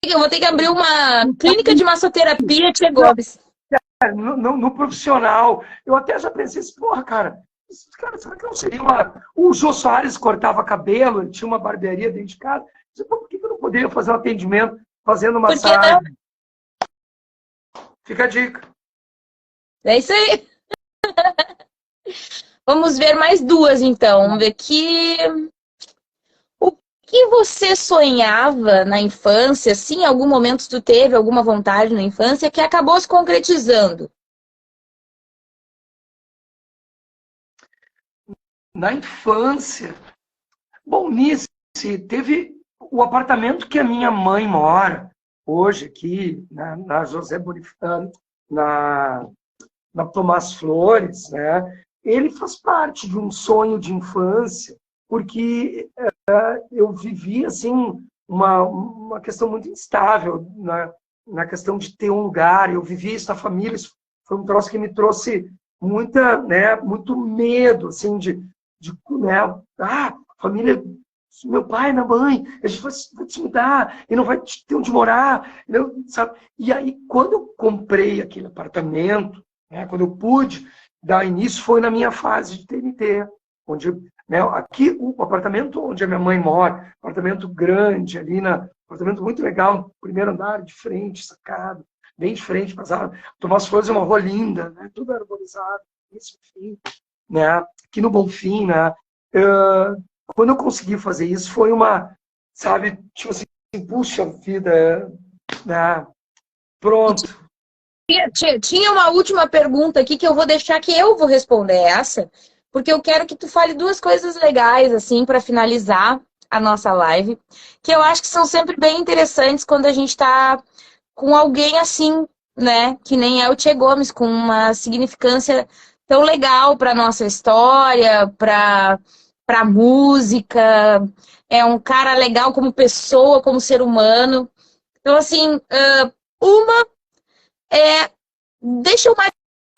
Eu vou ter que abrir uma clínica de massoterapia, Tia Gomes.
No profissional, eu até já pensei assim, porra, cara, será que não seria uma... O Jô Soares cortava cabelo, ele tinha uma barbearia dentro de casa. Por que eu não poderia fazer um atendimento fazendo massagem? Fica a dica.
É isso aí. Vamos ver mais duas, então. Vamos ver aqui. O que você sonhava na infância? Sim, em algum momento tu teve alguma vontade na infância que acabou se concretizando?
Na infância, bom, nisso, teve o apartamento que a minha mãe mora, hoje aqui, na José Bonifante, na Tomás Flores, né? Ele faz parte de um sonho de infância, porque eu vivi assim uma questão muito instável na questão de ter um lugar. Eu vivi isso na família, isso foi um troço que me trouxe muito medo, assim, né? Família, meu pai, minha mãe, a gente vai se mudar e não vai ter onde morar, sabe? E aí, quando eu comprei aquele apartamento, né, quando eu pude dar início, foi na minha fase de TNT, onde, né, aqui o apartamento onde a minha mãe mora, apartamento grande ali, apartamento muito legal, primeiro andar, de frente, sacado, bem de frente, Tomás Flores é uma rua linda, né, tudo arborizado, isso, enfim, né, aqui no Bonfim, né, quando eu consegui fazer isso, foi uma, sabe, tipo assim, puxa vida, né, pronto.
Tinha uma última pergunta aqui que eu vou deixar que eu vou responder essa, porque eu quero que tu fale duas coisas legais, assim, para finalizar a nossa live, que eu acho que são sempre bem interessantes quando a gente tá com alguém assim, né, que nem é o Tchê Gomes, com uma significância tão legal para nossa história, para música, é um cara legal como pessoa, como ser humano. Então, assim, uma deixa uma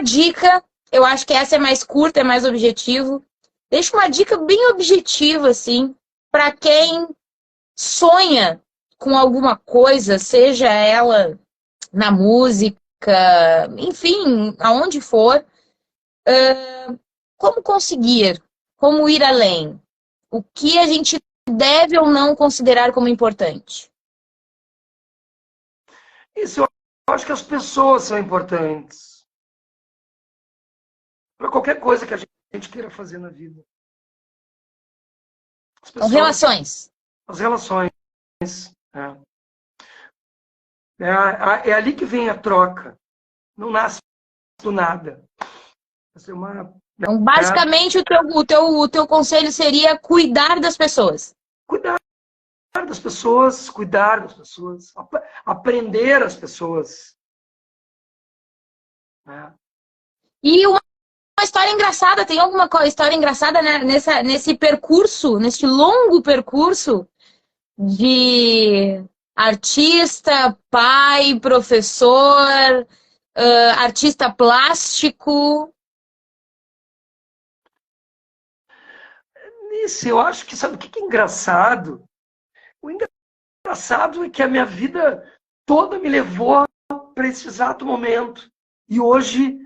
dica, eu acho que essa é mais curta, é mais objetivo. Deixa uma dica bem objetiva, assim, para quem sonha com alguma coisa, seja ela na música, enfim, aonde for, como conseguir, como ir além, o que a gente deve ou não considerar como importante.
Isso, eu acho que as pessoas são importantes para qualquer coisa que a gente queira fazer na vida. As pessoas,
relações.
As relações. É ali que vem a troca. Não nasce do nada.
Então, basicamente, o teu conselho seria cuidar das pessoas.
Cuidar das pessoas, aprender as pessoas.
E uma história engraçada, tem alguma história engraçada, né, nesse percurso, nesse longo percurso de artista, pai, professor, artista plástico?
Nisso, eu acho que, sabe o que é engraçado? O engraçado é que a minha vida toda me levou para esse exato momento. E hoje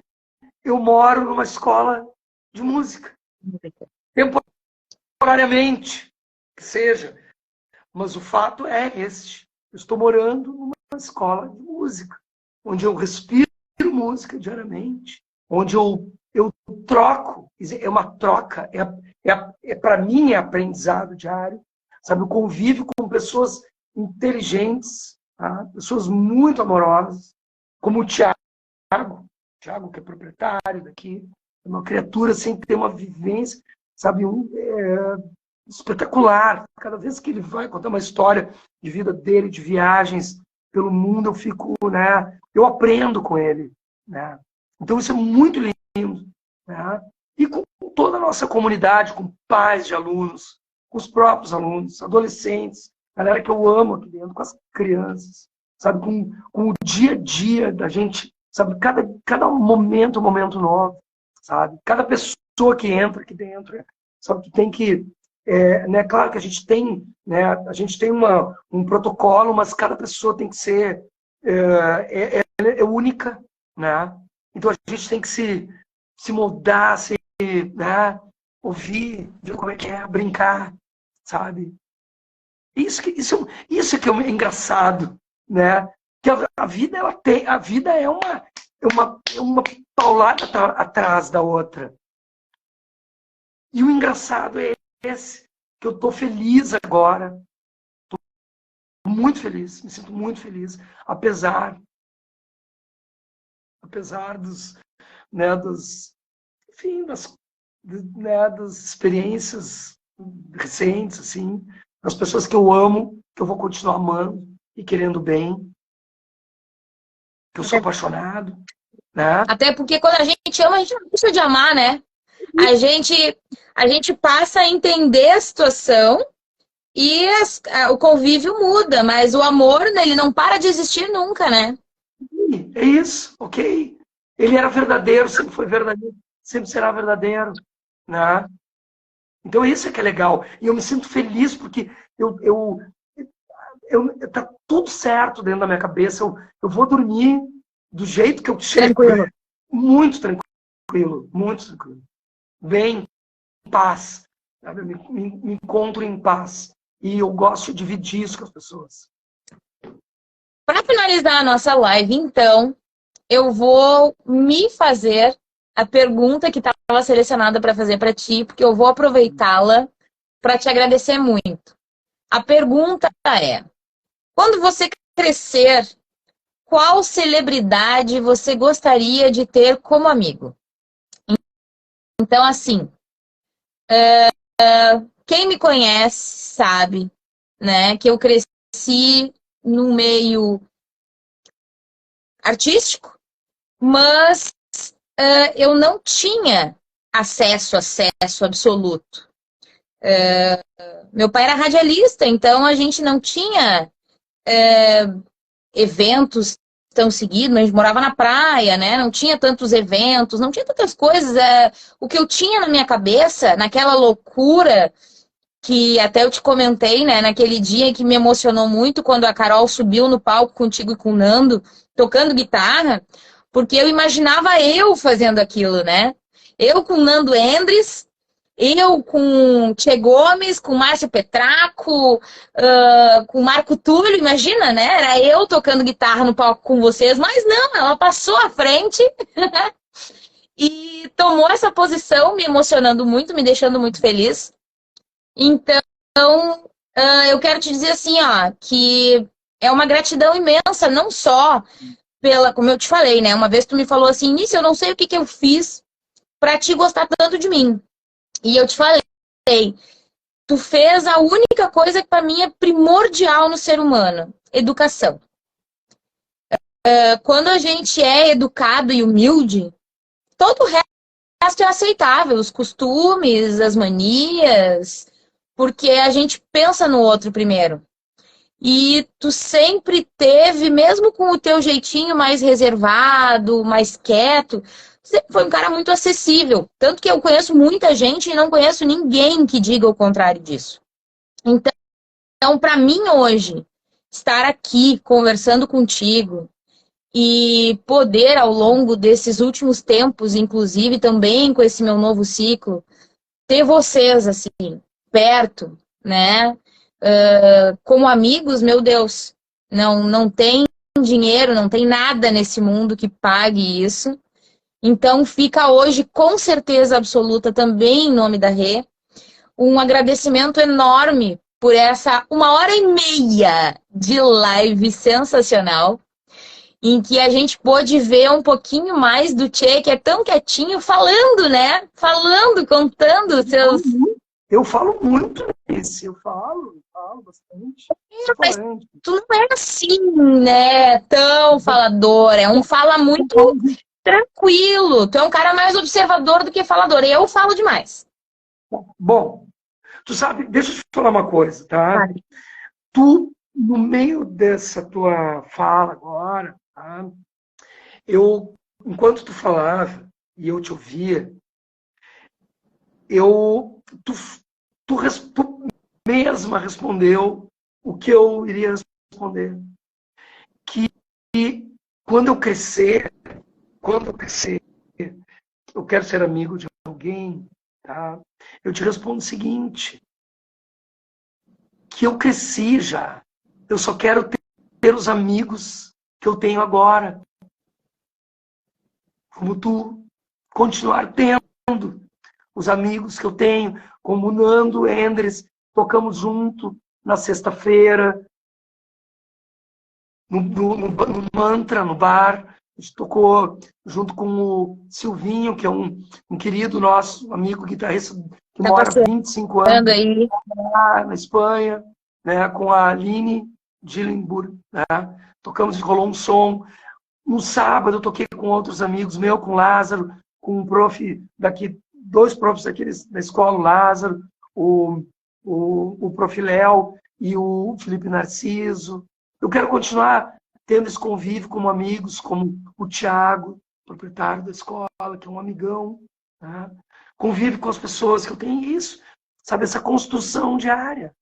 eu moro numa escola de música. Temporariamente, que seja. Mas o fato é este. Eu estou morando numa escola de música, onde eu respiro música diariamente, onde eu troco, é uma troca, para mim é aprendizado diário, sabe? Eu convivo com pessoas inteligentes, tá? Pessoas muito amorosas, como o Thiago, que é proprietário daqui, é uma criatura assim, que tem uma vivência, sabe, espetacular. Cada vez que ele vai contar uma história de vida dele, de viagens pelo mundo, eu fico, né, eu aprendo com ele, né? Então isso é muito lindo, né? E com toda a nossa comunidade, com pais de alunos, com os próprios alunos, adolescentes, galera que eu amo aqui dentro, com as crianças, sabe, com o dia a dia da gente, sabe, cada momento é um momento novo, sabe? Cada pessoa que entra aqui dentro, sabe, tu tem que né, claro que a gente tem, né, um protocolo, mas cada pessoa tem que ser única, né? Então a gente tem que se moldar, né, ouvir, ver como é que é, brincar, sabe? Isso que é engraçado, né? Que a vida é uma paulada atrás da outra. E o engraçado é esse, que eu estou feliz agora, estou muito feliz, me sinto muito feliz, apesar né, enfim, das experiências recentes, assim, das pessoas que eu amo, que eu vou continuar amando e querendo bem, que eu sou apaixonado, né?
Até porque quando a gente ama, a gente não deixa de amar, né? A gente passa a entender a situação e o convívio muda, mas o amor, né, ele não para de existir nunca, né?
É isso, ok? Ele era verdadeiro, sempre foi verdadeiro, sempre será verdadeiro, né? Então isso é que é legal. E eu me sinto feliz porque tá tudo certo dentro da minha cabeça. Eu vou dormir do jeito que eu chego.
Tranquilo.
Muito tranquilo, muito tranquilo. Bem, em paz. Sabe? Eu me encontro em paz. E eu gosto de dividir isso com as pessoas.
Para finalizar a nossa live, então, eu vou me fazer a pergunta que estava selecionada para fazer para ti, porque eu vou aproveitá-la para te agradecer muito. A pergunta é: quando você crescer, qual celebridade você gostaria de ter como amigo? Então, assim, quem me conhece sabe, né, que eu cresci no meio artístico, mas eu não tinha acesso absoluto. Meu pai era radialista, então a gente não tinha eventos tão seguidos, a gente morava na praia, né? Não tinha tantos eventos, não tinha tantas coisas. O que eu tinha na minha cabeça, naquela loucura que até eu te comentei, né? Naquele dia que me emocionou muito quando a Carol subiu no palco contigo e com o Nando, tocando guitarra, porque eu imaginava eu fazendo aquilo, né? Eu com o Nando Endres, eu com Tchê Gomes, com Márcio Petraco, com Marco Túlio, imagina, né? Era eu tocando guitarra no palco com vocês, mas não, ela passou à frente e tomou essa posição, me emocionando muito, me deixando muito feliz. Então, eu quero te dizer assim, ó, que é uma gratidão imensa, não só pela, como eu te falei, né? Uma vez tu me falou assim, Nícia, eu não sei o que eu fiz pra te gostar tanto de mim. E eu te falei, tu fez a única coisa que para mim é primordial no ser humano, educação. Quando a gente é educado e humilde, todo o resto é aceitável, os costumes, as manias, porque a gente pensa no outro primeiro. E tu sempre teve, mesmo com o teu jeitinho mais reservado, mais quieto, sempre foi um cara muito acessível. Tanto que eu conheço muita gente e não conheço ninguém que diga o contrário disso. Então, para mim hoje, estar aqui conversando contigo e poder, ao longo desses últimos tempos, inclusive também com esse meu novo ciclo, ter vocês assim, perto, né? Como amigos, meu Deus, não tem dinheiro, não tem nada nesse mundo que pague isso. Então fica hoje, com certeza absoluta, também em nome da Rê, um agradecimento enorme por essa 1h30 de live sensacional, em que a gente pôde ver um pouquinho mais do Tchê, que é tão quietinho, falando, né? Falando, contando seus...
Eu falo muito nesse, eu falo bastante.
Mas tu não é assim, né? Tão falador, é um fala muito tranquilo. Tu é um cara mais observador do que falador. Eu falo demais.
Bom, tu sabe, deixa eu te falar uma coisa, tá?
Claro.
Tu, no meio dessa tua fala agora, tá? Enquanto tu falava e eu te ouvia, tu mesma respondeu o que eu iria responder. Que quando eu crescer, eu quero ser amigo de alguém, tá? Eu te respondo o seguinte, que eu cresci já. Eu só quero ter os amigos que eu tenho agora. Como tu, continuar tendo os amigos que eu tenho, como o Nando Endres, tocamos junto na sexta-feira, no Mantra, no bar. A gente tocou junto com o Silvinho, que é um querido nosso, amigo guitarrista, que mora há 25 anos
aí
na Espanha, né, com a Aline Dillenburg. Né? Tocamos, rolou um som. No sábado eu toquei com outros amigos meus, com o Lázaro, com um prof daqui, 2 profs aqui da escola, o Lázaro, o prof. Léo e o Felipe Narciso. Eu quero continuar tendo esse convívio como amigos, como o Thiago, proprietário da escola, que é um amigão. Né? Convive com as pessoas que eu tenho isso, sabe, essa construção diária.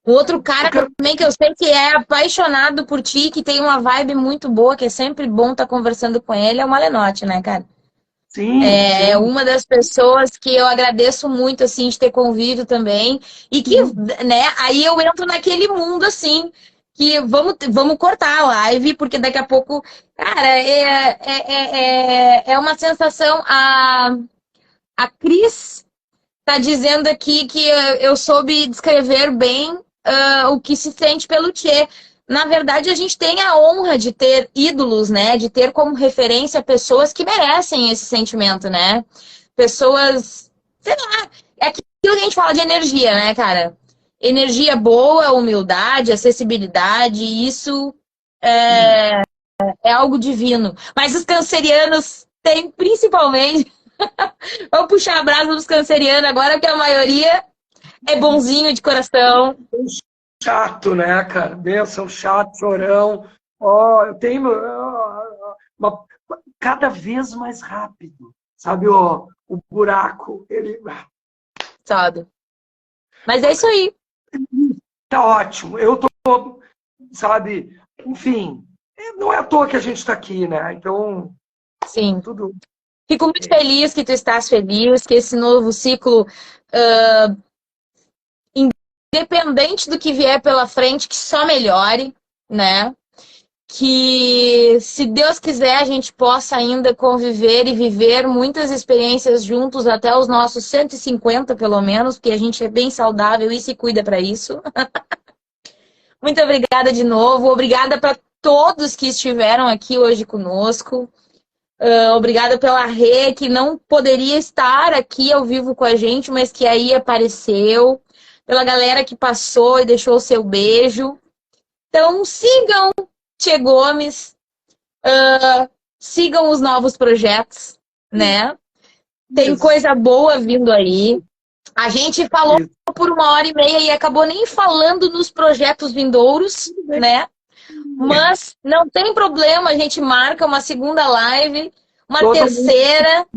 O outro cara também que eu sei que é apaixonado por ti, que tem uma vibe muito boa, que é sempre bom estar conversando com ele, é o Malenotti, né, cara?
Sim,
é
sim.
uma das pessoas que eu agradeço muito, assim, de ter convívio também. E que, né, aí eu entro naquele mundo, assim, que vamos cortar a live, porque daqui a pouco, cara, é uma sensação. A Cris tá dizendo aqui que eu soube descrever bem o que se sente pelo Tchê. Na verdade, a gente tem a honra de ter ídolos, né? De ter como referência pessoas que merecem esse sentimento, né? Pessoas, sei lá, é aquilo que a gente fala de energia, né, cara? Energia boa, humildade, acessibilidade, isso é algo divino. Mas os cancerianos têm principalmente... Vamos puxar a brasa dos cancerianos agora, porque a maioria é bonzinho de coração.
Chato, né, cara? Benção, chato, chorão. Ó, eu tenho cada vez mais rápido, sabe? Ó, o buraco, ele...
Sabe? Mas é isso aí.
Tá ótimo. Eu tô, sabe? Enfim, não é à toa que a gente tá aqui, né? Então,
Sim.
tudo...
Fico muito feliz que tu estás feliz, que esse novo ciclo, independente do que vier pela frente, que só melhore, né? Que, se Deus quiser, a gente possa ainda conviver e viver muitas experiências juntos até os nossos 150, pelo menos, porque a gente é bem saudável e se cuida para isso. Muito obrigada de novo. Obrigada para todos que estiveram aqui hoje conosco. Obrigada pela Rê, que não poderia estar aqui ao vivo com a gente, mas que aí apareceu. Pela galera que passou e deixou o seu beijo. Então, sigam Tchê Gomes, sigam os novos projetos, né? Tem coisa boa vindo aí. A gente falou por 1h30 e acabou nem falando nos projetos vindouros, né? Mas não tem problema, a gente marca uma segunda live, uma terceira,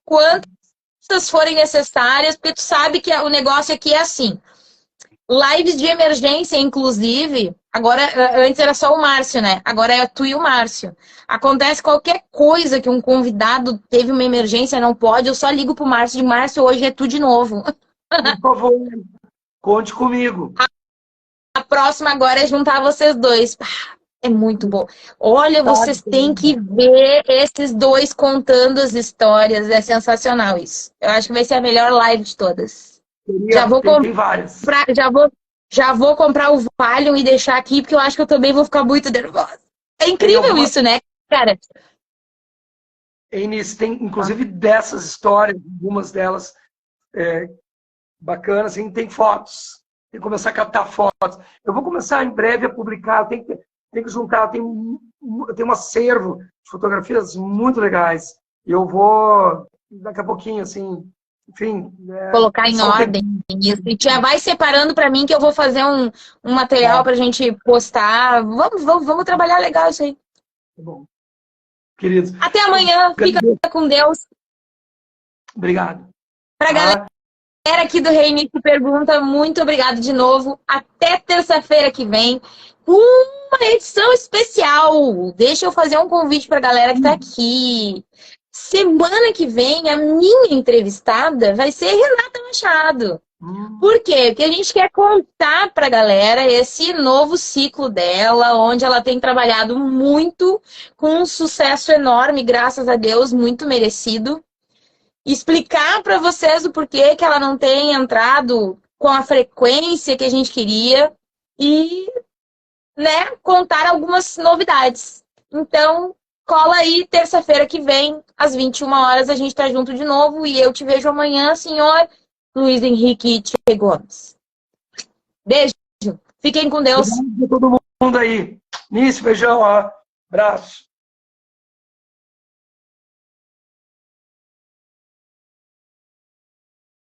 quantas forem necessárias, porque tu sabe que o negócio aqui é assim. Lives de emergência, inclusive, agora, antes era só o Márcio, né? Agora é tu e o Márcio. Acontece qualquer coisa que um convidado teve uma emergência, não pode, eu só ligo pro Márcio, de Márcio, hoje é tu de novo.
Por favor, conte comigo.
A próxima agora é juntar vocês dois. É muito bom. Olha, vocês têm que ver esses dois contando as histórias. É sensacional isso. Eu acho que vai ser a melhor live de todas.
Tem várias.
Já vou comprar o Valium e deixar aqui, porque eu acho que eu também vou ficar muito nervosa. É incrível isso, né, cara?
Eunice, tem inclusive dessas histórias, algumas delas bacanas, assim, tem fotos. Tem que começar a captar fotos. Eu vou começar em breve a publicar, tem que juntar, tem um acervo de fotografias muito legais. E eu vou, daqui a pouquinho, assim, enfim...
Colocar em ordem isso. E já vai separando para mim que eu vou fazer um material pra gente postar. Vamos trabalhar legal isso aí.
Tá bom. Queridos.
Até amanhã. Fica com Deus.
Obrigado.
Pra galera aqui do Reinício Pergunta, muito obrigado de novo. Até terça-feira que vem. Uma edição especial. Deixa eu fazer um convite pra galera que tá aqui. Semana que vem, a minha entrevistada vai ser Renata Machado. Por quê? Porque a gente quer contar pra galera esse novo ciclo dela, onde ela tem trabalhado muito, com um sucesso enorme, graças a Deus, muito merecido. Explicar para vocês o porquê que ela não tem entrado com a frequência que a gente queria e, né, contar algumas novidades. Então, cola aí, terça-feira que vem, às 21h, a gente tá junto de novo e eu te vejo amanhã, senhor Luiz Henrique Tchê Gomes. Beijo, fiquem com Deus.
Todo mundo aí. Nisso, beijão, ó. Abraço.